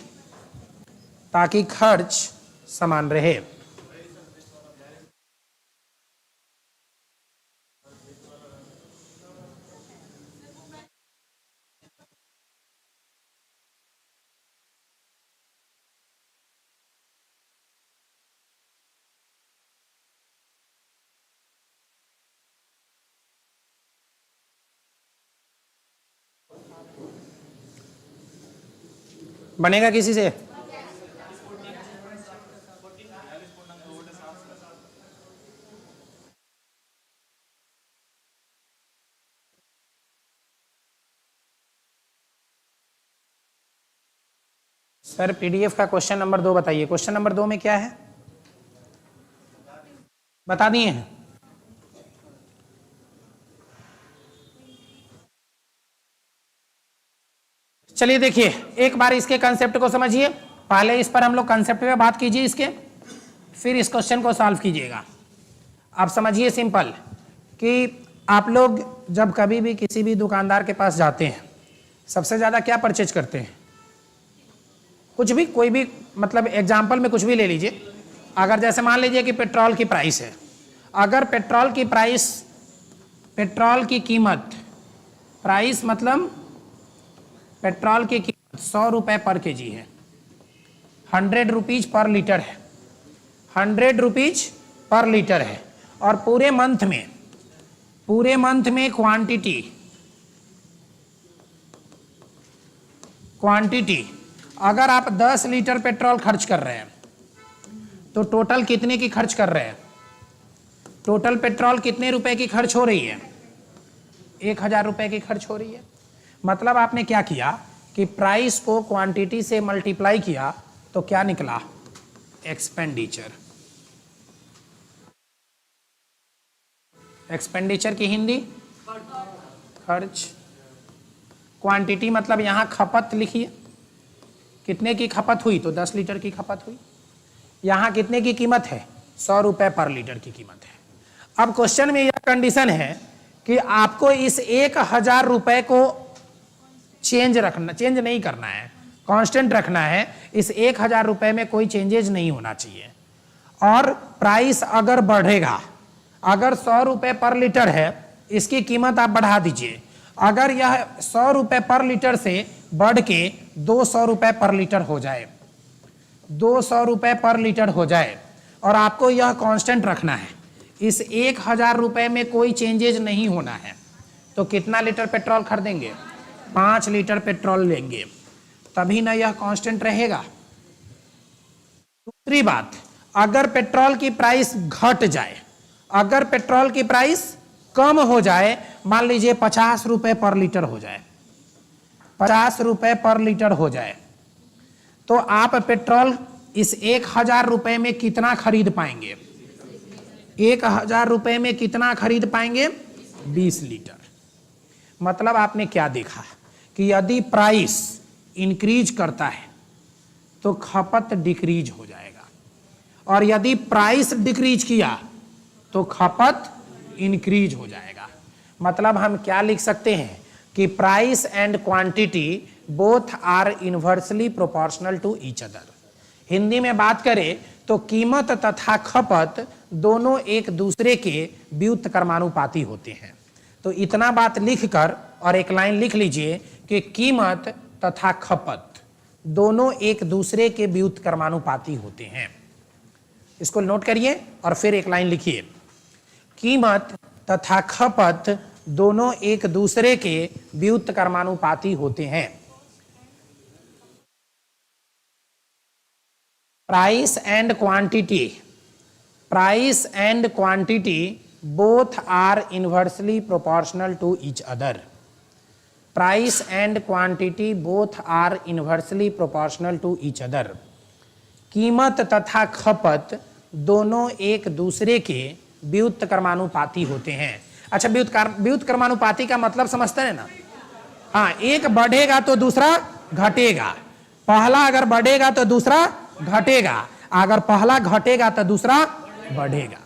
ताकि खर्च समान रहे। बनेगा किसी से? सर पीडीएफ का क्वेश्चन नंबर 2 बताइए। क्वेश्चन नंबर 2 में क्या है, बता दिए हैं? चलिए देखिए एक बार इसके कंसेप्ट को समझिए। पहले इस पर हम लोग कंसेप्ट में बात कीजिए इसके, फिर इस क्वेश्चन को सॉल्व कीजिएगा। आप समझिए सिंपल कि आप लोग जब कभी भी किसी भी दुकानदार के पास जाते हैं, सबसे ज़्यादा क्या परचेज करते हैं? कुछ भी, कोई भी, मतलब एग्जाम्पल में कुछ भी ले लीजिए। अगर जैसे मान लीजिए कि पेट्रोल की प्राइस है, अगर पेट्रोल की कीमत, प्राइस मतलब पेट्रोल की कीमत 100 रुपये पर केजी है, 100 रुपीज पर लीटर है, 100 रुपीज पर लीटर है, और पूरे मंथ में क्वांटिटी अगर आप 10 लीटर पेट्रोल खर्च कर रहे हैं तो टोटल कितने की खर्च कर रहे हैं? टोटल पेट्रोल कितने रुपए की खर्च हो रही है? 1000 रुपए की खर्च हो रही है। मतलब आपने क्या किया कि प्राइस को क्वांटिटी से मल्टीप्लाई किया तो क्या निकला? एक्सपेंडिचर। एक्सपेंडिचर की हिंदी खर्च। क्वांटिटी मतलब यहां खपत लिखिए, कितने की खपत हुई? तो 10 लीटर की खपत हुई। यहां कितने की कीमत है? 100 रुपए पर लीटर की कीमत है। अब क्वेश्चन में यह कंडीशन है कि आपको इस 1000 रुपए को चेंज नहीं करना है, कांस्टेंट रखना है। इस 1000 रुपए में कोई चेंजेज नहीं होना चाहिए। और प्राइस अगर बढ़ेगा, अगर 100 रुपए पर लीटर है, इसकी कीमत आप बढ़ा दीजिए। अगर यह 100 रुपए पर लीटर से बढ़ के 200 रुपए पर लीटर हो जाए, 200 रुपए पर लीटर हो जाए, और आपको यह कांस्टेंट रखना है, इस 1000 रुपए में कोई चेंजेज नहीं होना है, तो कितना लीटर पेट्रोल खरीदेंगे? 5 लीटर पेट्रोल लेंगे, तभी ना यह कांस्टेंट रहेगा। दूसरी बात, अगर पेट्रोल की प्राइस घट जाए, अगर पेट्रोल की प्राइस कम हो जाए, मान लीजिए 50 रुपए पर लीटर हो जाए, 50 रुपए पर लीटर हो जाए, तो आप पेट्रोल इस 1000 रुपए में कितना खरीद पाएंगे? 1000 रुपए में कितना खरीद पाएंगे? 20 लीटर। मतलब आपने क्या देखा कि यदि प्राइस इंक्रीज करता है तो खपत डिक्रीज हो जाएगा, और यदि प्राइस डिक्रीज किया तो खपत इंक्रीज हो जाएगा। मतलब हम क्या लिख सकते हैं कि price and quantity both are inversely proportional to each other. Hindi में बात करें तो कीमत तथा खपत दोनों एक दूसरे के व्युत्क्रमानुपाती होते हैं। तो इतना बात लिखकर और एक लाइन लिख लीजिए कि कीमत तथा खपत दोनों एक दूसरे के व्युत्क्रमानुपाती होते हैं। इसको नोट करिए और फिर एक लाइन लिखिए, कीमत तथा खपत दोनों एक दूसरे के व्युत्क्रमानुपाती होते हैं। Price and quantity, price and quantity both are inversely proportional to each other. Price and quantity both are inversely proportional to each other. कीमत तथा खपत दोनों एक दूसरे के व्युत्क्रमानुपाती होते हैं। अच्छा, व्युत्क्रमानुपाती का मतलब समझते हैं ना? हाँ, एक बढ़ेगा तो दूसरा घटेगा, पहला अगर बढ़ेगा तो दूसरा घटेगा, अगर पहला घटेगा तो दूसरा बढ़ेगा।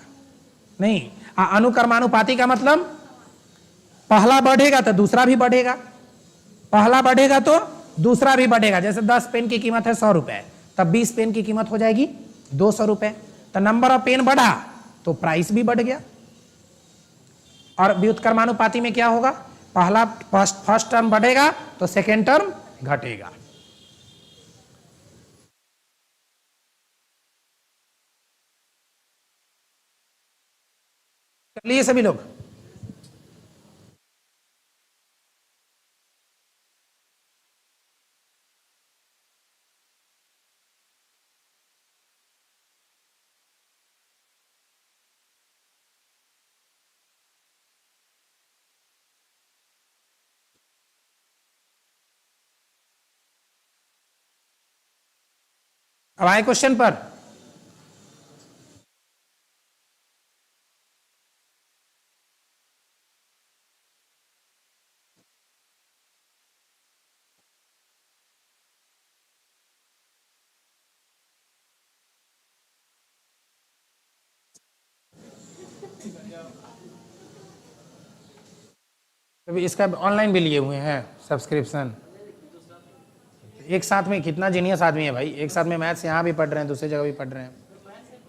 नहीं, अनुक्रमानुपाती का मतलब पहला बढ़ेगा तो दूसरा भी बढ़ेगा, पहला बढ़ेगा तो दूसरा भी बढ़ेगा। जैसे 10 पेन की कीमत है 100 रुपए, तब 20 पेन की कीमत हो जाएगी 200 रुपए। तो नंबर ऑफ पेन बढ़ा तो प्राइस भी बढ़ गया। और व्युत्क्रमानुपाती में क्या होगा? पहला फर्स्ट टर्म बढ़ेगा तो सेकेंड टर्म घटेगा। चलिए सभी लोग, अब आए क्वेश्चन पर। अभी इसका ऑनलाइन भी लिए हुए हैं सब्सक्रिप्शन। एक साथ में कितना जीनियस आदमी है भाई, एक साथ में मैथ्स यहाँ भी पढ़ रहे हैं, दूसरी जगह भी पढ़ रहे हैं,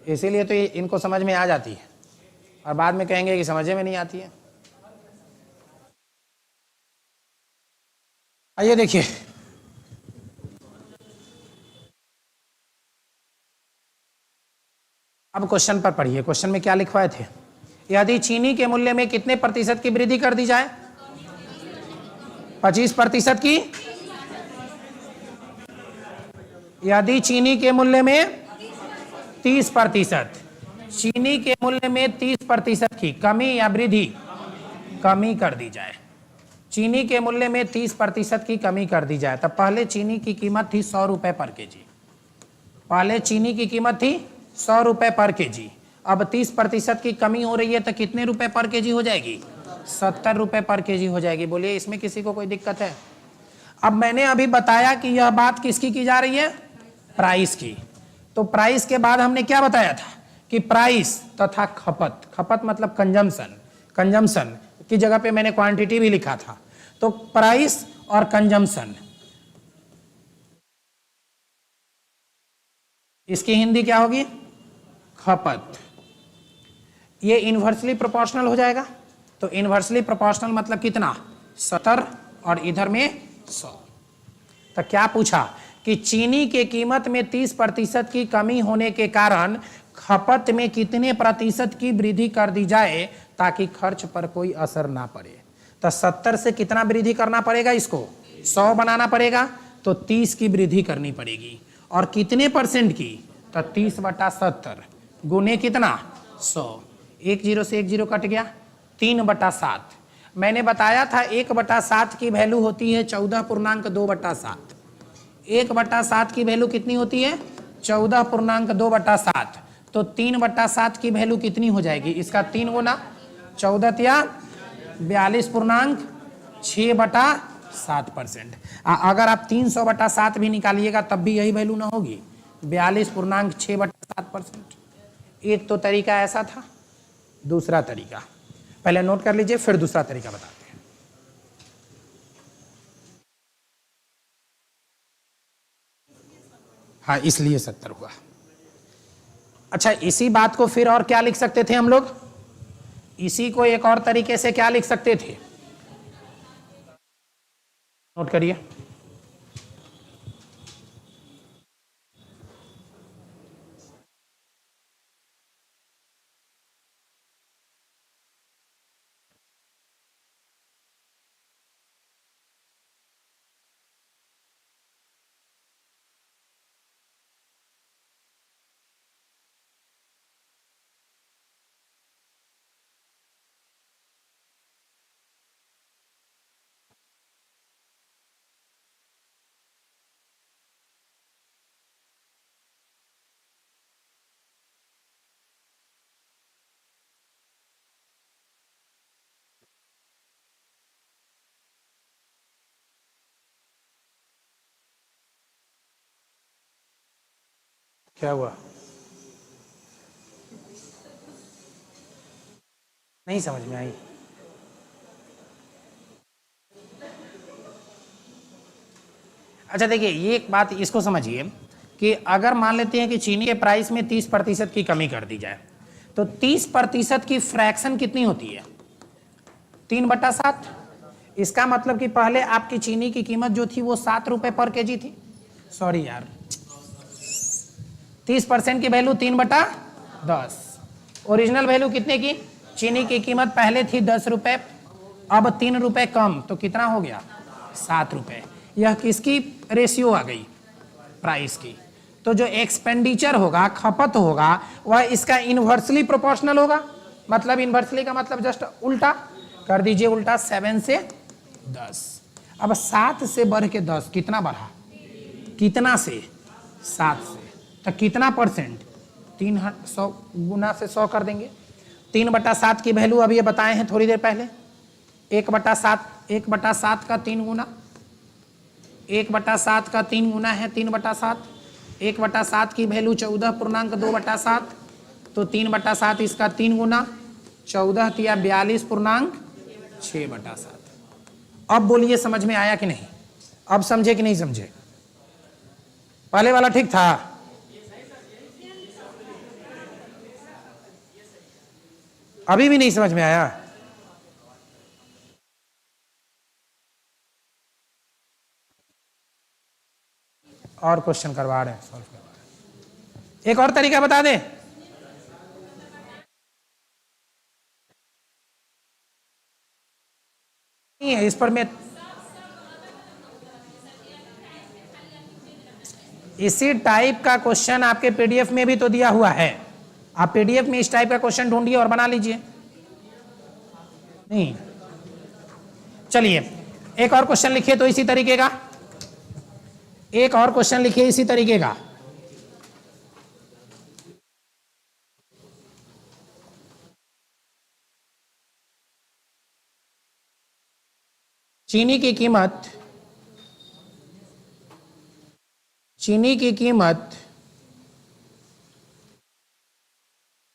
इसीलिए तो ये इनको समझ में आ जाती है, और बाद में कहेंगे कि समझे में नहीं आती है। आइए देखिए, अब क्वेश्चन पर पढ़िए। क्वेश्चन में क्या लिखवाए थे? यदि चीनी के मूल्य में कितने प्रतिशत की वृद्धि कर दी जाए? 25% की। यदि चीनी के मूल्य में 30%, चीनी के मूल्य में 30% की कमी या वृद्धि, कमी कर दी जाए, चीनी के मूल्य में 30% की कमी कर दी जाए, तब पहले चीनी की कीमत थी 100 रुपए पर केजी, पहले चीनी की कीमत थी 100 रुपए पर केजी, अब 30% की कमी हो रही है तो कितने रुपए पर केजी हो जाएगी? 70 रुपए पर केजी हो जाएगी। बोलिए, इसमें किसी को कोई दिक्कत है? अब मैंने अभी बताया कि यह बात किसकी की जा रही है? प्राइस की। तो प्राइस के बाद हमने क्या बताया था कि प्राइस तथा खपत, खपत मतलब कंजम्पशन, कंजम्पशन की जगह पे मैंने क्वांटिटी भी लिखा था। तो प्राइस और कंजम्पशन, इसकी हिंदी क्या होगी? खपत। ये इन्वर्सली प्रोपोर्शनल हो जाएगा। तो इन्वर्सली प्रोपोर्शनल मतलब कितना, 70 और इधर में 100। तो क्या पूछा कि चीनी के कीमत में 30% की कमी होने के कारण खपत में कितने प्रतिशत की वृद्धि कर दी जाए ताकि खर्च पर कोई असर ना पड़े। तो 70 से कितना वृद्धि करना पड़ेगा, इसको 100 बनाना पड़ेगा, तो 30 की वृद्धि करनी पड़ेगी। और कितने परसेंट की, तो 30/70 गुने कितना, 100। 10 से 10 कट गया, 3/7। मैंने बताया था 1/7 की वैल्यू होती है 14.2/7। 1/7 की वैल्यू कितनी होती है, 14.2/7। तो 3/7 की वैल्यू कितनी हो जाएगी, इसका 3 गुना, 14 या 42.6/7%। अगर आप 300/7 भी निकालिएगा तब भी यही वैल्यू ना होगी, 42.6/7%। एक तो तरीका ऐसा था। दूसरा तरीका पहले नोट कर लीजिए, फिर दूसरा तरीका बताते हैं। हाँ, इसलिए 70 हुआ। अच्छा, इसी बात को फिर और क्या लिख सकते थे हम लोग, इसी को एक और तरीके से क्या लिख सकते थे, नोट करिए। क्या हुआ, नहीं समझ में आई। अच्छा देखिए, ये एक बात इसको समझिए कि अगर मान लेते हैं कि चीनी के प्राइस में 30% की कमी कर दी जाए, तो 30% की फ्रैक्शन कितनी होती है, 3/7। इसका मतलब कि पहले आपकी चीनी की कीमत जो थी वो 7 रुपए पर केजी थी। सॉरी यार, 30% की वैल्यू 3/10। ओरिजिनल वैल्यू कितने की, चीनी की कीमत पहले थी 10 रुपए, अब 3 रुपए कम, तो कितना हो गया, 7 रुपए। यह किसकी रेशियो आ गई, प्राइस की। तो जो एक्सपेंडिचर होगा, खपत होगा, वह इसका इनवर्सली प्रोपोर्शनल होगा। मतलब इनवर्सली का मतलब जस्ट उल्टा कर दीजिए, उल्टा 7 से 10। अब 7 से बढ़ के 10 कितना बढ़ा, कितना से, 7 से, तो कितना परसेंट, 300 गुना से 100 कर देंगे। 3/7 की वैल्यू अभी ये बताए हैं थोड़ी देर पहले, 1/7 का 3 गुना, 1/7 का 3 गुना है 3/7। 1/7 की वैल्यू 14.2/7, तो 3/7 इसका 3 गुना, 14 या 42.6/7। अब बोलिए समझ में आया कि नहीं, अब समझे कि नहीं समझे, पहले वाला ठीक था। अभी भी नहीं समझ में आया, और क्वेश्चन करवा रहे हैं, सॉल्व करवा रहे हैं। एक और तरीका बता दें, नहीं है इस पर मैं, इसी टाइप का क्वेश्चन आपके पीडीएफ में भी तो दिया हुआ है। आप पीडीएफ में इस टाइप का क्वेश्चन ढूंढिए और बना लीजिए। नहीं, चलिए एक और क्वेश्चन लिखिए तो इसी तरीके का, एक और क्वेश्चन लिखिए इसी तरीके का। चीनी की कीमत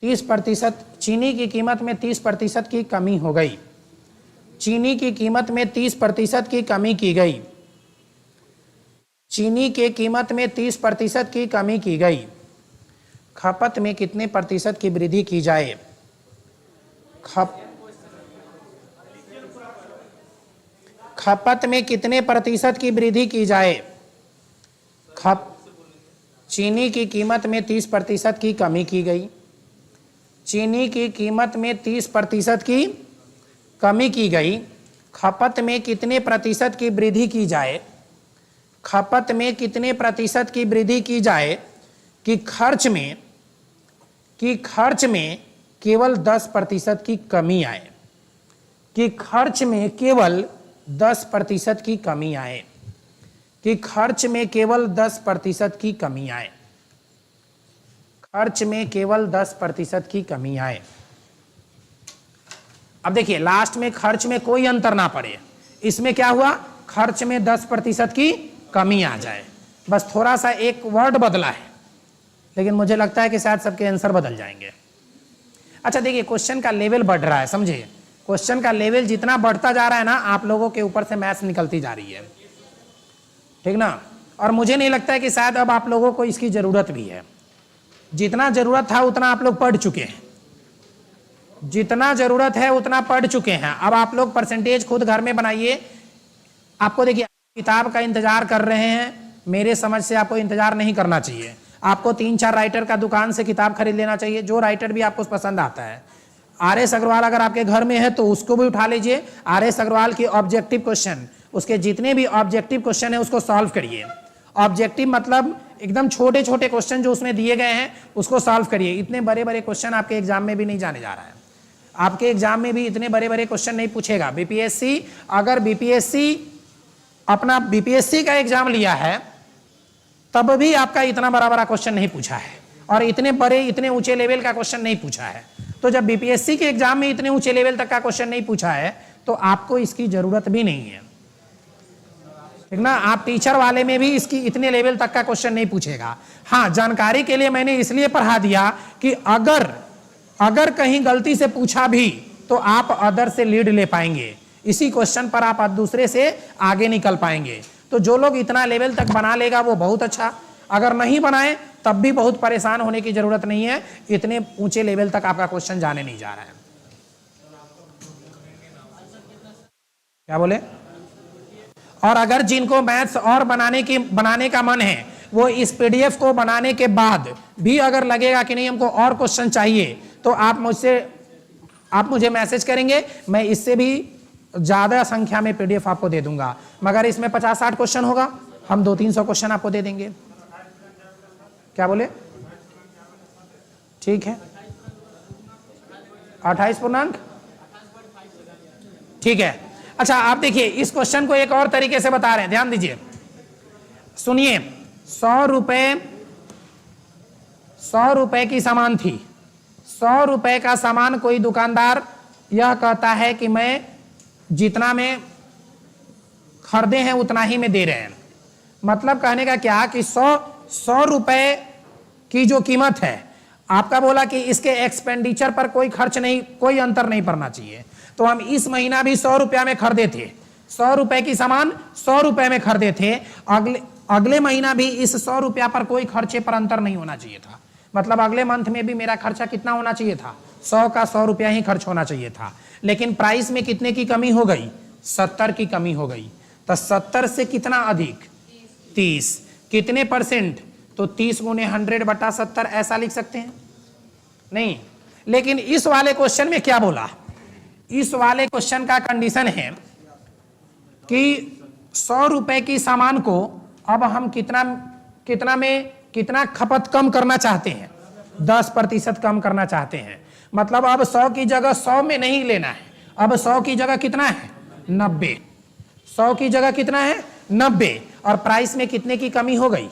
30%, चीनी की कीमत में 30% की कमी हो गई, चीनी की कीमत में 30% की कमी की गई, चीनी के कीमत में 30% की कमी की गई, खपत में कितने प्रतिशत की वृद्धि की जाए खपत में कितने प्रतिशत की वृद्धि की जाए? चीनी की कीमत में 30% की कमी की गई। चीनी की कीमत में 30% की कमी की गई। खपत में कितने प्रतिशत की वृद्धि की जाए? खपत में कितने प्रतिशत की वृद्धि की जाए कि खर्च में केवल 10% की कमी आए? कि खर्च में केवल 10% की कमी आए? कि खर्च में केवल 10% की कमी आए? खर्च में केवल 10% की कमी आए। अब देखिए लास्ट में खर्च में कोई अंतर ना पड़े, इसमें क्या हुआ, खर्च में 10% की कमी आ जाए, बस थोड़ा सा एक वर्ड बदला है, लेकिन मुझे लगता है कि शायद सबके आंसर बदल जाएंगे। अच्छा देखिए क्वेश्चन का लेवल बढ़ रहा है, समझिए क्वेश्चन का लेवल जितना बढ़ता जा रहा है ना, आप लोगों के ऊपर से मैथ्स निकलती जा रही है, ठीक ना। और मुझे नहीं लगता है कि शायद अब आप लोगों को इसकी जरूरत भी है। जितना जरूरत था उतना आप लोग पढ़ चुके हैं, जितना जरूरत है उतना पढ़ चुके हैं। अब आप लोग परसेंटेज खुद घर में बनाइए। आपको देखिए किताब का इंतजार कर रहे हैं, मेरे समझ से आपको इंतजार नहीं करना चाहिए। आपको 3-4 राइटर का दुकान से किताब खरीद लेना चाहिए, जो राइटर भी आपको पसंद आता है। आर.एस. अग्रवाल अगर आपके घर में है तो उसको भी उठा लीजिए। आर.एस. अग्रवाल की ऑब्जेक्टिव क्वेश्चन, उसके जितने भी ऑब्जेक्टिव क्वेश्चन है उसको सॉल्व करिए। ऑब्जेक्टिव मतलब एकदम छोटे छोटे क्वेश्चन जो उसमें दिए गए हैं उसको सॉल्व करिए। इतने बड़े बड़े क्वेश्चन आपके एग्जाम में भी नहीं जाने जा रहा है, आपके एग्जाम में भी इतने बड़े बड़े क्वेश्चन नहीं पूछेगा बीपीएससी। अगर बीपीएससी अपना बीपीएससी का एग्जाम लिया है तब भी आपका इतना बड़ा बड़ा क्वेश्चन नहीं पूछा है, और इतने बड़े इतने ऊंचे लेवल का क्वेश्चन नहीं पूछा है। तो जब बीपीएससी के एग्जाम में इतने ऊंचे लेवल तक का क्वेश्चन नहीं पूछा है तो आपको इसकी जरूरत भी नहीं है, ठीक ना। आप टीचर वाले में भी इसकी इतने लेवल तक का क्वेश्चन नहीं पूछेगा। हाँ, जानकारी के लिए मैंने इसलिए पढ़ा दिया कि अगर कहीं गलती से पूछा भी तो आप अदर से लीड ले पाएंगे, इसी क्वेश्चन पर आप दूसरे से आगे निकल पाएंगे। तो जो लोग इतना लेवल तक बना लेगा वो बहुत अच्छा, अगर नहीं बनाए तब भी बहुत परेशान होने की जरूरत नहीं है, इतने ऊंचे लेवल तक आपका क्वेश्चन जाने नहीं जा रहा है। क्या बोले? और अगर जिनको मैथ्स और बनाने का मन है वो इस पीडीएफ को बनाने के बाद भी अगर लगेगा कि नहीं हमको और क्वेश्चन चाहिए तो आप मुझे मैसेज करेंगे, मैं इससे भी ज्यादा संख्या में पीडीएफ आपको दे दूंगा। मगर इसमें 50-60 क्वेश्चन होगा, हम 200-300 क्वेश्चन आपको दे देंगे। क्या बोले? ठीक है, 28 पूर्णांक, ठीक है। अच्छा आप देखिए इस क्वेश्चन को एक और तरीके से बता रहे हैं, ध्यान दीजिए, सुनिए। 100 रुपए की सामान थी, 100 रुपए का सामान कोई दुकानदार यह कहता है कि मैं जितना में खरीदे हैं उतना ही में दे रहे हैं। मतलब कहने का क्या कि 100 रुपए की जो कीमत है, आपका बोला कि इसके एक्सपेंडिचर पर कोई खर्च नहीं, कोई अंतर नहीं पड़ना चाहिए। तो हम इस महीना भी 100 रुपया में खरीदे थे, 100 रुपए की सामान 100 रुपए में खरीदे थे, अगले महीना भी इस 100 रुपया पर कोई खर्चे पर अंतर नहीं होना चाहिए था। मतलब अगले मंथ में भी मेरा खर्चा कितना होना चाहिए था, 100 का 100 रुपया ही खर्च होना चाहिए था। लेकिन प्राइस में कितने की कमी हो गई, 70 की कमी हो गई। तो 70 से कितना अधिक, 30, कितने परसेंट, तो 30 गुने 100/70 ऐसा लिख सकते हैं नहीं। लेकिन इस वाले क्वेश्चन में क्या बोला, इस वाले क्वेश्चन का कंडीशन है कि 100 रुपए की सामान को अब हम कितना खपत कम करना चाहते हैं, 10% कम करना चाहते हैं। मतलब अब 100 की जगह 100 में नहीं लेना है, अब 100 की जगह कितना है, 90। 100 की जगह कितना है, 90। और प्राइस में कितने की कमी हो गई,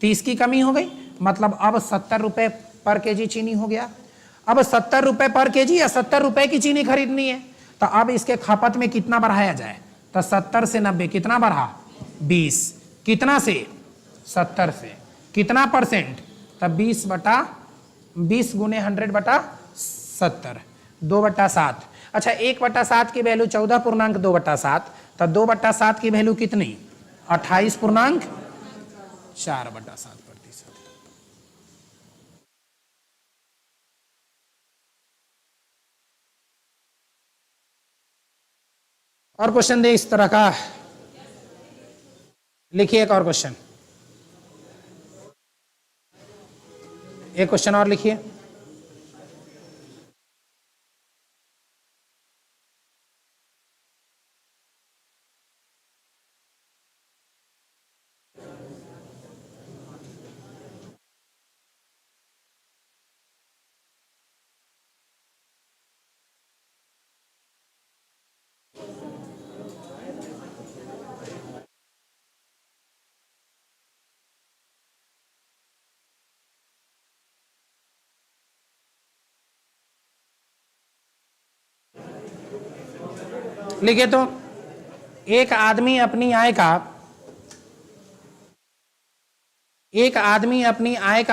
30 की कमी हो गई। मतलब अब 70 रुपए पर केजी चीनी हो गया। अब 70 रुपए पर केजी या 70 रुपए की चीनी खरीदनी है, तो अब इसके खपत में कितना बढ़ाया जाए, तो 70 से 90 कितना बढ़ा, 20। कितना से, 70 से, कितना परसेंट, तब 20 गुने 100/70, 2/7। अच्छा 1/7 की वैल्यू 14.2/7, तब 2/7 की वैल्यू कितनी, 28.4/7। और क्वेश्चन दे इस तरह का, लिखिए एक और क्वेश्चन, एक क्वेश्चन और लिखिए। लिखिए तो, एक आदमी अपनी आय का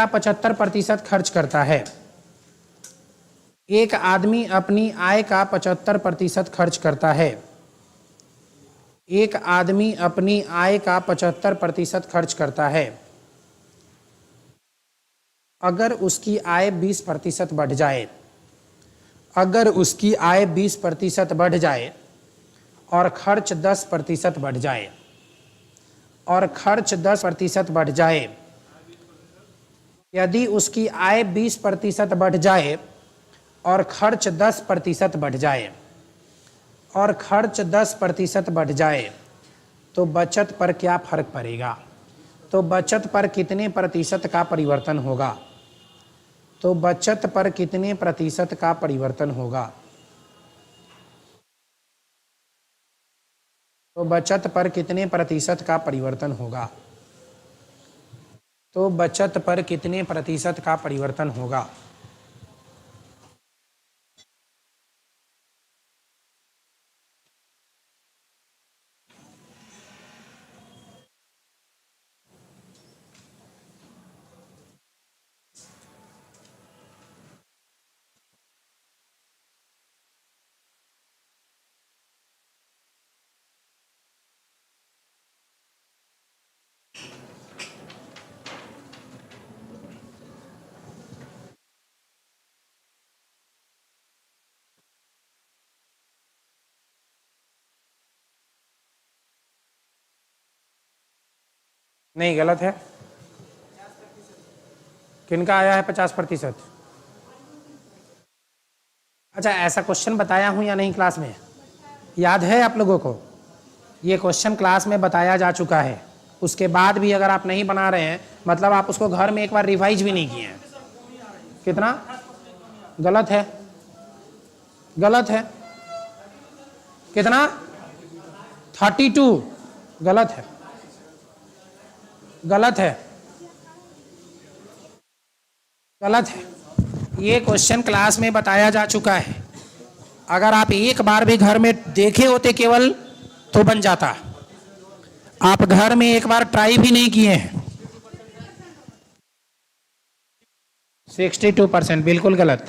75% खर्च करता है। एक आदमी अपनी आय का 75% खर्च करता है। एक आदमी अपनी आय का 75% खर्च करता है। अगर उसकी आय 20% बढ़ जाए, अगर उसकी आय 20% बढ़ जाए और खर्च 10% बढ़ जाए, और खर्च 10% बढ़ जाए, यदि उसकी आय 20% बढ़ जाए और खर्च 10% बढ़ जाए, और खर्च 10% बढ़ जाए, तो बचत पर क्या फर्क पड़ेगा? तो बचत पर कितने प्रतिशत का परिवर्तन होगा? तो बचत पर कितने प्रतिशत का परिवर्तन होगा? तो बचत पर कितने प्रतिशत का परिवर्तन होगा? तो बचत पर कितने प्रतिशत का परिवर्तन होगा? नहीं, गलत है। किनका आया है 50%? अच्छा, ऐसा क्वेश्चन बताया हूं या नहीं क्लास में? याद है आप लोगों को? ये क्वेश्चन क्लास में बताया जा चुका है। उसके बाद भी अगर आप नहीं बना रहे हैं, मतलब आप उसको घर में एक बार रिवाइज भी नहीं किए हैं। कितना गलत है? गलत है। कितना? 32। गलत है, गलत है, गलत है। ये क्वेश्चन क्लास में बताया जा चुका है। अगर आप एक बार भी घर में देखे होते केवल, तो बन जाता। आप घर में एक बार ट्राई भी नहीं किए हैं। 62%, बिल्कुल गलत।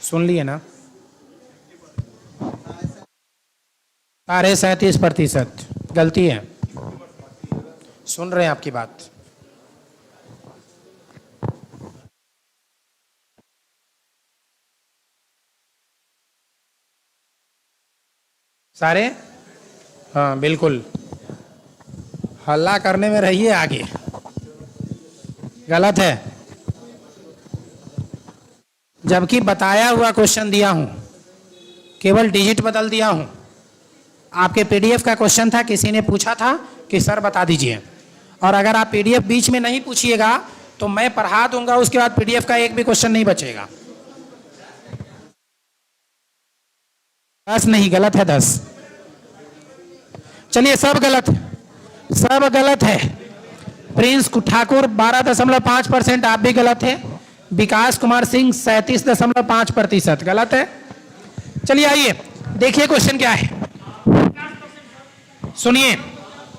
सुन लिए ना? 37.5% गलती है। सुन रहे हैं आपकी बात। सारे? हाँ बिल्कुल, हल्ला करने में रहिए आगे। गलत है, जबकि बताया हुआ क्वेश्चन दिया हूं, केवल डिजिट बदल दिया हूं। आपके पीडीएफ का क्वेश्चन था, किसी ने पूछा था कि सर बता दीजिए, और अगर आप पीडीएफ बीच में नहीं पूछिएगा तो मैं पढ़ा दूंगा, उसके बाद पीडीएफ का एक भी क्वेश्चन नहीं बचेगा। 10 नहीं, गलत है 10। चलिए, सब गलत, सब गलत है। प्रिंस ठाकुर 12.5%, आप भी गलत है। विकास कुमार सिंह 37.5% गलत है। चलिए आइए देखिए क्वेश्चन क्या है। सुनिए,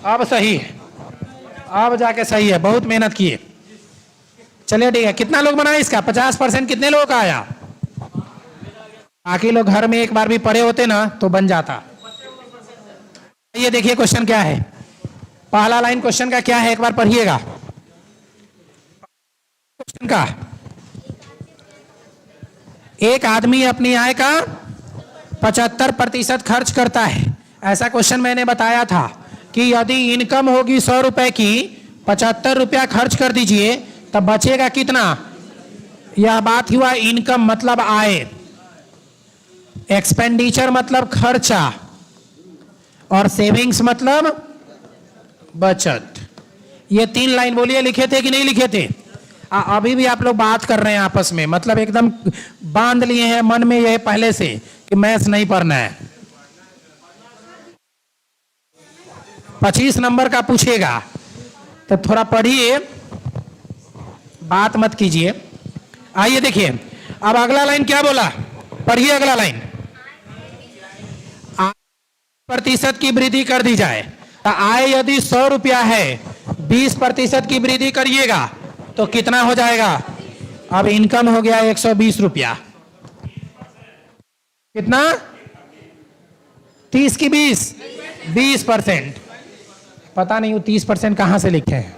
अब सही है, अब जाके सही है, बहुत मेहनत किए। चलिए ठीक है, कितना लोग बनाए इसका? 50%। कितने लोगों का आया? बाकी लोग घर में एक बार भी पढ़े होते ना तो बन जाता। ये देखिए क्वेश्चन क्या है। पहला लाइन क्वेश्चन का क्या है, एक बार पढ़िएगा क्वेश्चन का। एक आदमी अपनी आय का 75% खर्च करता है। ऐसा क्वेश्चन मैंने बताया था कि यदि इनकम होगी 100 रुपए की, 75 रुपया खर्च कर दीजिए, तब बचेगा कितना। यह बात हुआ इनकम मतलब आय, एक्सपेंडिचर मतलब खर्चा, और सेविंग्स मतलब बचत। ये 3 लाइन बोलिए, लिखे थे कि नहीं लिखे थे। अभी भी आप लोग बात कर रहे हैं आपस में, मतलब एकदम बांध लिए हैं मन में ये पहले से कि मैथ्स नहीं पढ़ना है। 25 नंबर का पूछेगा तो थोड़ा पढ़िए, बात मत कीजिए। आइए देखिए, अब अगला लाइन क्या बोला, पढ़िए अगला लाइन। 20% की वृद्धि कर दी जाए, तो आय यदि 100 रुपया है, 20% की वृद्धि करिएगा तो कितना हो जाएगा। अब इनकम हो गया 120 रुपया, कितना, 30 की 20%। पता नहीं वो 30% कहां से लिखे हैं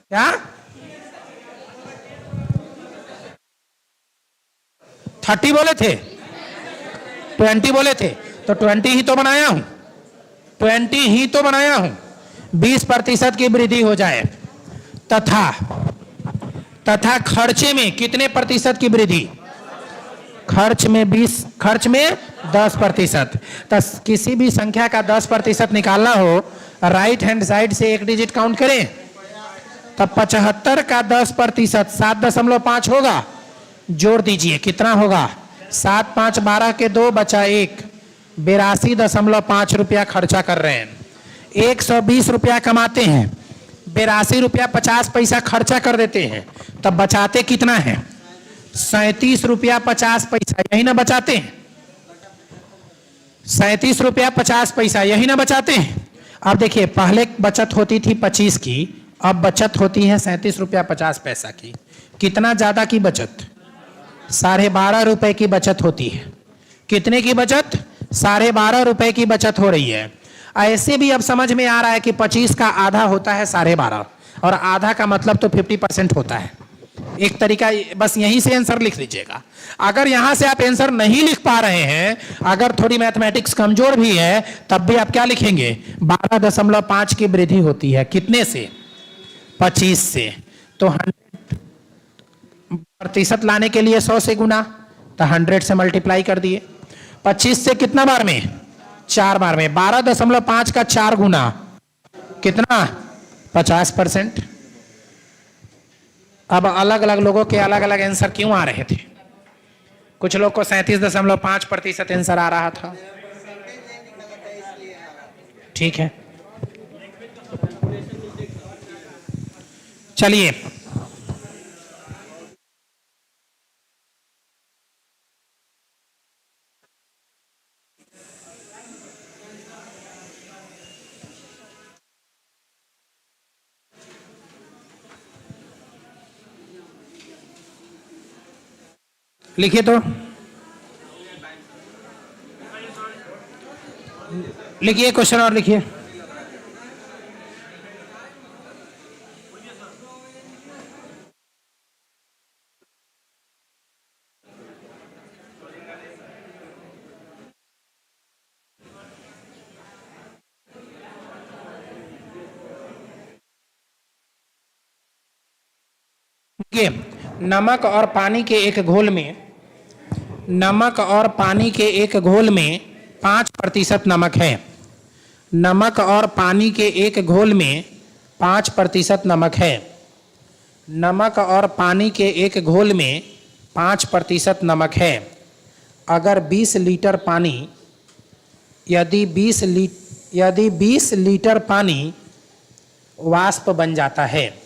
क्या। 30 बोले थे, 20 बोले थे, तो 20 ही तो बनाया हूं, 20 ही तो बनाया हूं। 20% की वृद्धि हो जाए, तथा खर्चे में कितने प्रतिशत की वृद्धि, खर्च में 10%। तो किसी भी संख्या का 10% निकालना हो, राइट हैंड साइड से एक डिजिट काउंट करें, तब 75 का 10% 7.5 होगा, जोड़ दीजिए कितना होगा, 7 5 12 के 2 बचा 1, 82.5 रुपया खर्चा कर रहे हैं। 120 रुपया कमाते हैं, 82 रुपया 50 पैसा खर्चा कर देते हैं, तब बचाते कितना है, 37 रुपया 50 पैसा, यही ना बचाते हैं, 37 रुपया 50 पैसा, यही ना बचाते हैं। अब देखिए, पहले बचत होती थी 25 की, अब बचत होती है 37 रुपया 50 पैसा की। कितना ज्यादा की बचत, 12.5 रुपए की बचत होती है। कितने की बचत, 12.5 रुपए की बचत हो रही है। ऐसे भी अब समझ में आ रहा है कि 25 का आधा होता है 12.5, और आधा का मतलब तो 50% होता है। एक तरीका, बस यहीं से आंसर लिख लीजिएगा। अगर यहां से आप आंसर नहीं लिख पा रहे हैं, अगर थोड़ी मैथमेटिक्स कमजोर भी है, तब भी आप क्या लिखेंगे, 12.5 की वृद्धि होती है, कितने से, 25 से। तो 100% लाने के लिए 100 से गुना, तो 100 से मल्टीप्लाई कर दिए। 25 से कितना बार में, 4 बार में। 12.5 का 4 गुना कितना, 50%। अब अलग अलग लोगों के अलग अलग आंसर क्यों आ रहे थे। कुछ लोग को 37.5% आंसर आ रहा था, ठीक है, चलिए लिखिए, तो लिखिए क्वेश्चन और लिखिए। नमक और पानी के एक घोल में, नमक और पानी के एक घोल में 5% नमक है। नमक और पानी के एक घोल में 5% नमक है। नमक और पानी के एक घोल में 5% नमक है। अगर 20 लीटर पानी, यदि 20 लीटर पानी वाष्प बन जाता है,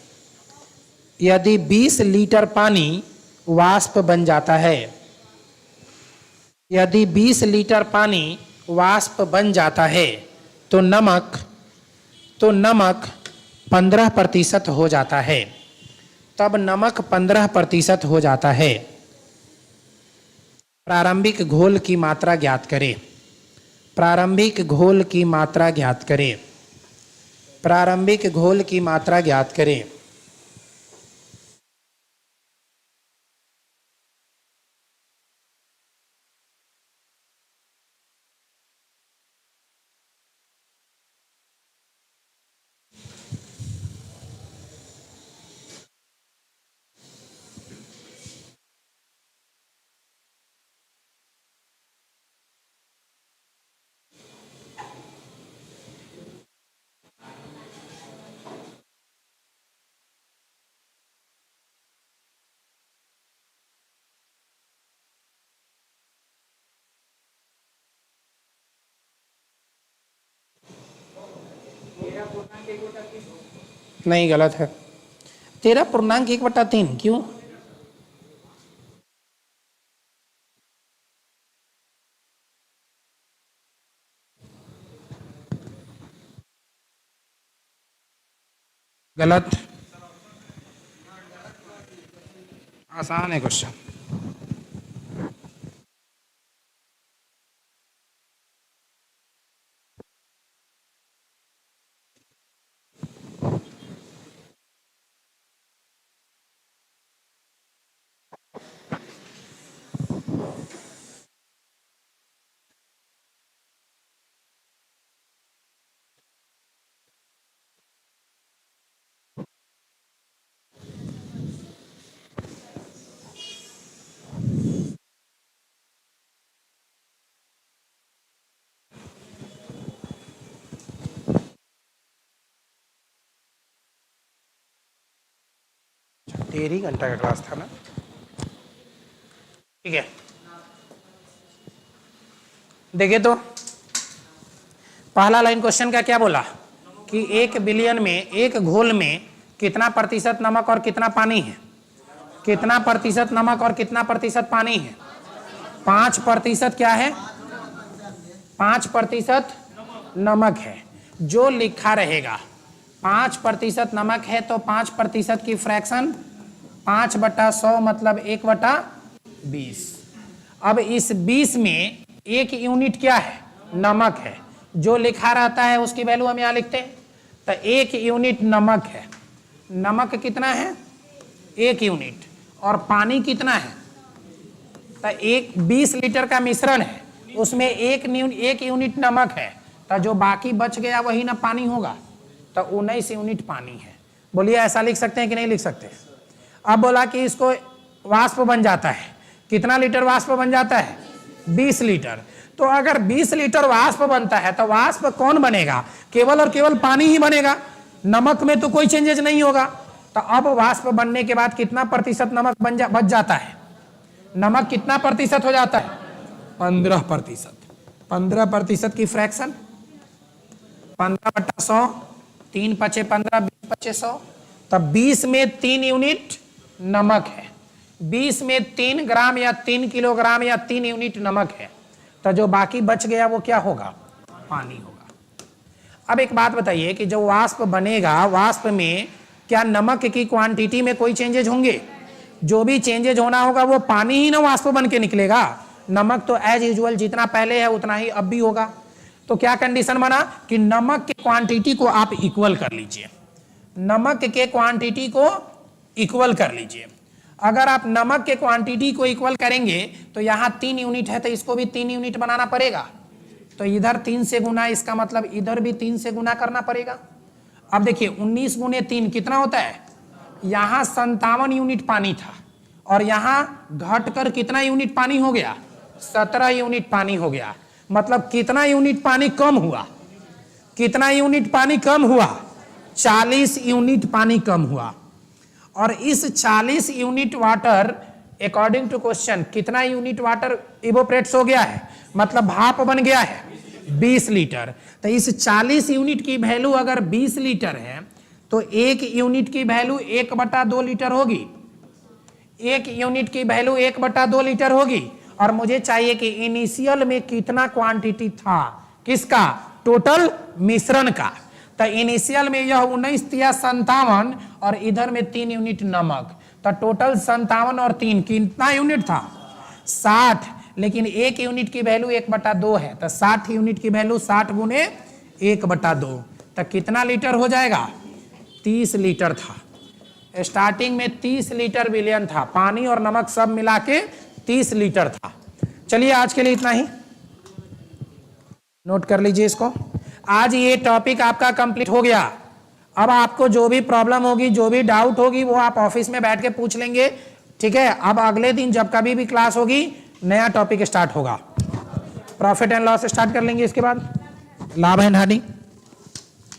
यदि 20 लीटर पानी वाष्प बन जाता है, यदि 20 लीटर पानी वाष्प बन जाता है, तो नमक 15% हो जाता है। तब नमक 15% हो जाता है। प्रारंभिक घोल की मात्रा ज्ञात करें। प्रारंभिक घोल की मात्रा ज्ञात करें। प्रारंभिक घोल की मात्रा ज्ञात करें। नहीं, गलत है। 13.1/3 क्यों? गलत। आसान है क्वेश्चन। डेढ़ ही घंटा का क्लास था ना, ठीक है। देखिए तो पहला लाइन क्वेश्चन का क्या बोला कि 1 बिलियन में, एक घोल में कितना प्रतिशत नमक और कितना पानी है? कितना प्रतिशत नमक और कितना प्रतिशत पानी है? 5% क्या है? 5% नमक है। जो लिखा रहेगा 5% नमक है तो 5% की फ्रैक्शन 5/100 मतलब 1/20। अब इस 20 में 1 यूनिट क्या है? नमक है। जो लिखा रहता है उसकी वैल्यू हम यहाँ लिखते हैं। तो 1 यूनिट नमक है। नमक कितना है? 1 यूनिट। और पानी कितना है? तो 20 लीटर का मिश्रण है, उसमें 1 यूनिट नमक है, तो जो बाकी बच गया वही ना पानी होगा। तो 19 यूनिट पानी है। बोलिए ऐसा लिख सकते हैं कि नहीं लिख सकते? अब बोला कि इसको वाष्प बन जाता है। कितना लीटर वाष्प बन जाता है? 20 लीटर। तो अगर 20 लीटर वाष्प बनता है तो वाष्प कौन बनेगा? केवल और केवल पानी ही बनेगा। नमक में तो कोई चेंजेस नहीं होगा। तो अब वाष्प बनने के बाद कितना प्रतिशत नमक बच जाता है? नमक कितना प्रतिशत हो जाता है? 15%। 15% की फ्रैक्शन 15/100, 3 × 5 = 15, 20 × 5 = 100। तब 20 में 3 यूनिट नमक है। 20 में 3 ग्राम या 3 किलोग्राम या 3 यूनिट नमक है। तो जो बाकी बच गया वो क्या होगा? पानी होगा। अब एक बात बताइए कि जो वाष्प बनेगा, वाष्प में क्या नमक की क्वांटिटी में कोई चेंजेज होंगे? जो भी चेंजेज होना होगा वो पानी ही ना वाष्प बन के निकलेगा। नमक तो एज यूजुअल जितना पहले है उतना ही अब भी होगा। तो क्या कंडीशन बना कि नमक की क्वांटिटी को आप इक्वल कर लीजिए। नमक के क्वांटिटी को इक्वल कर लीजिए। अगर आप नमक के क्वांटिटी को इक्वल करेंगे तो यहाँ 3 यूनिट है तो इसको भी 3 यूनिट बनाना पड़ेगा। तो इधर 3 से गुना, इसका मतलब इधर भी 3 से गुना करना पड़ेगा। अब देखिए 19 × 3 कितना होता है? यहाँ 57 यूनिट पानी था और यहाँ घटकर कितना यूनिट पानी हो गया? 17 यूनिट पानी हो गया। मतलब कितना यूनिट पानी कम हुआ? कितना यूनिट पानी कम हुआ? 40 यूनिट पानी कम हुआ। और इस 40 unit water according to question कितना यूनिट वाटर इवोपरेट्स हो गया है? मतलब भाप बन गया है 20 लीटर। तो इस 40 यूनिट की वैल्यू अगर 20 लीटर है तो 1 यूनिट की वैल्यू 1/2 लीटर होगी। 1 यूनिट की वैल्यू 1/2 लीटर होगी। और मुझे चाहिए कि इनिशियल में कितना क्वांटिटी था? किसका? टोटल मिश्रण का। तो इनिशियल में यह 19 या 57 और इधर में 3 यूनिट नमक। तो टोटल 57 और 3 कितना यूनिट था? 60। लेकिन 1 यूनिट की वैल्यू 1/2 है तो 60 यूनिट की वैल्यू 60 × 1/2 तो कितना लीटर हो जाएगा? 30 लीटर था। स्टार्टिंग में 30 लीटर बिलियन था, पानी और नमक सब मिला के 30 लीटर था। चलिए आज के लिए इतना ही, नोट कर लीजिए इसको। आज ये टॉपिक आपका कंप्लीट हो गया। अब आपको जो भी प्रॉब्लम होगी, जो भी डाउट होगी वो आप ऑफिस में बैठ के पूछ लेंगे, ठीक है। अब अगले दिन जब कभी भी क्लास होगी नया टॉपिक स्टार्ट होगा। प्रॉफिट एंड लॉस स्टार्ट कर लेंगे, इसके बाद लाभ एंड हानि।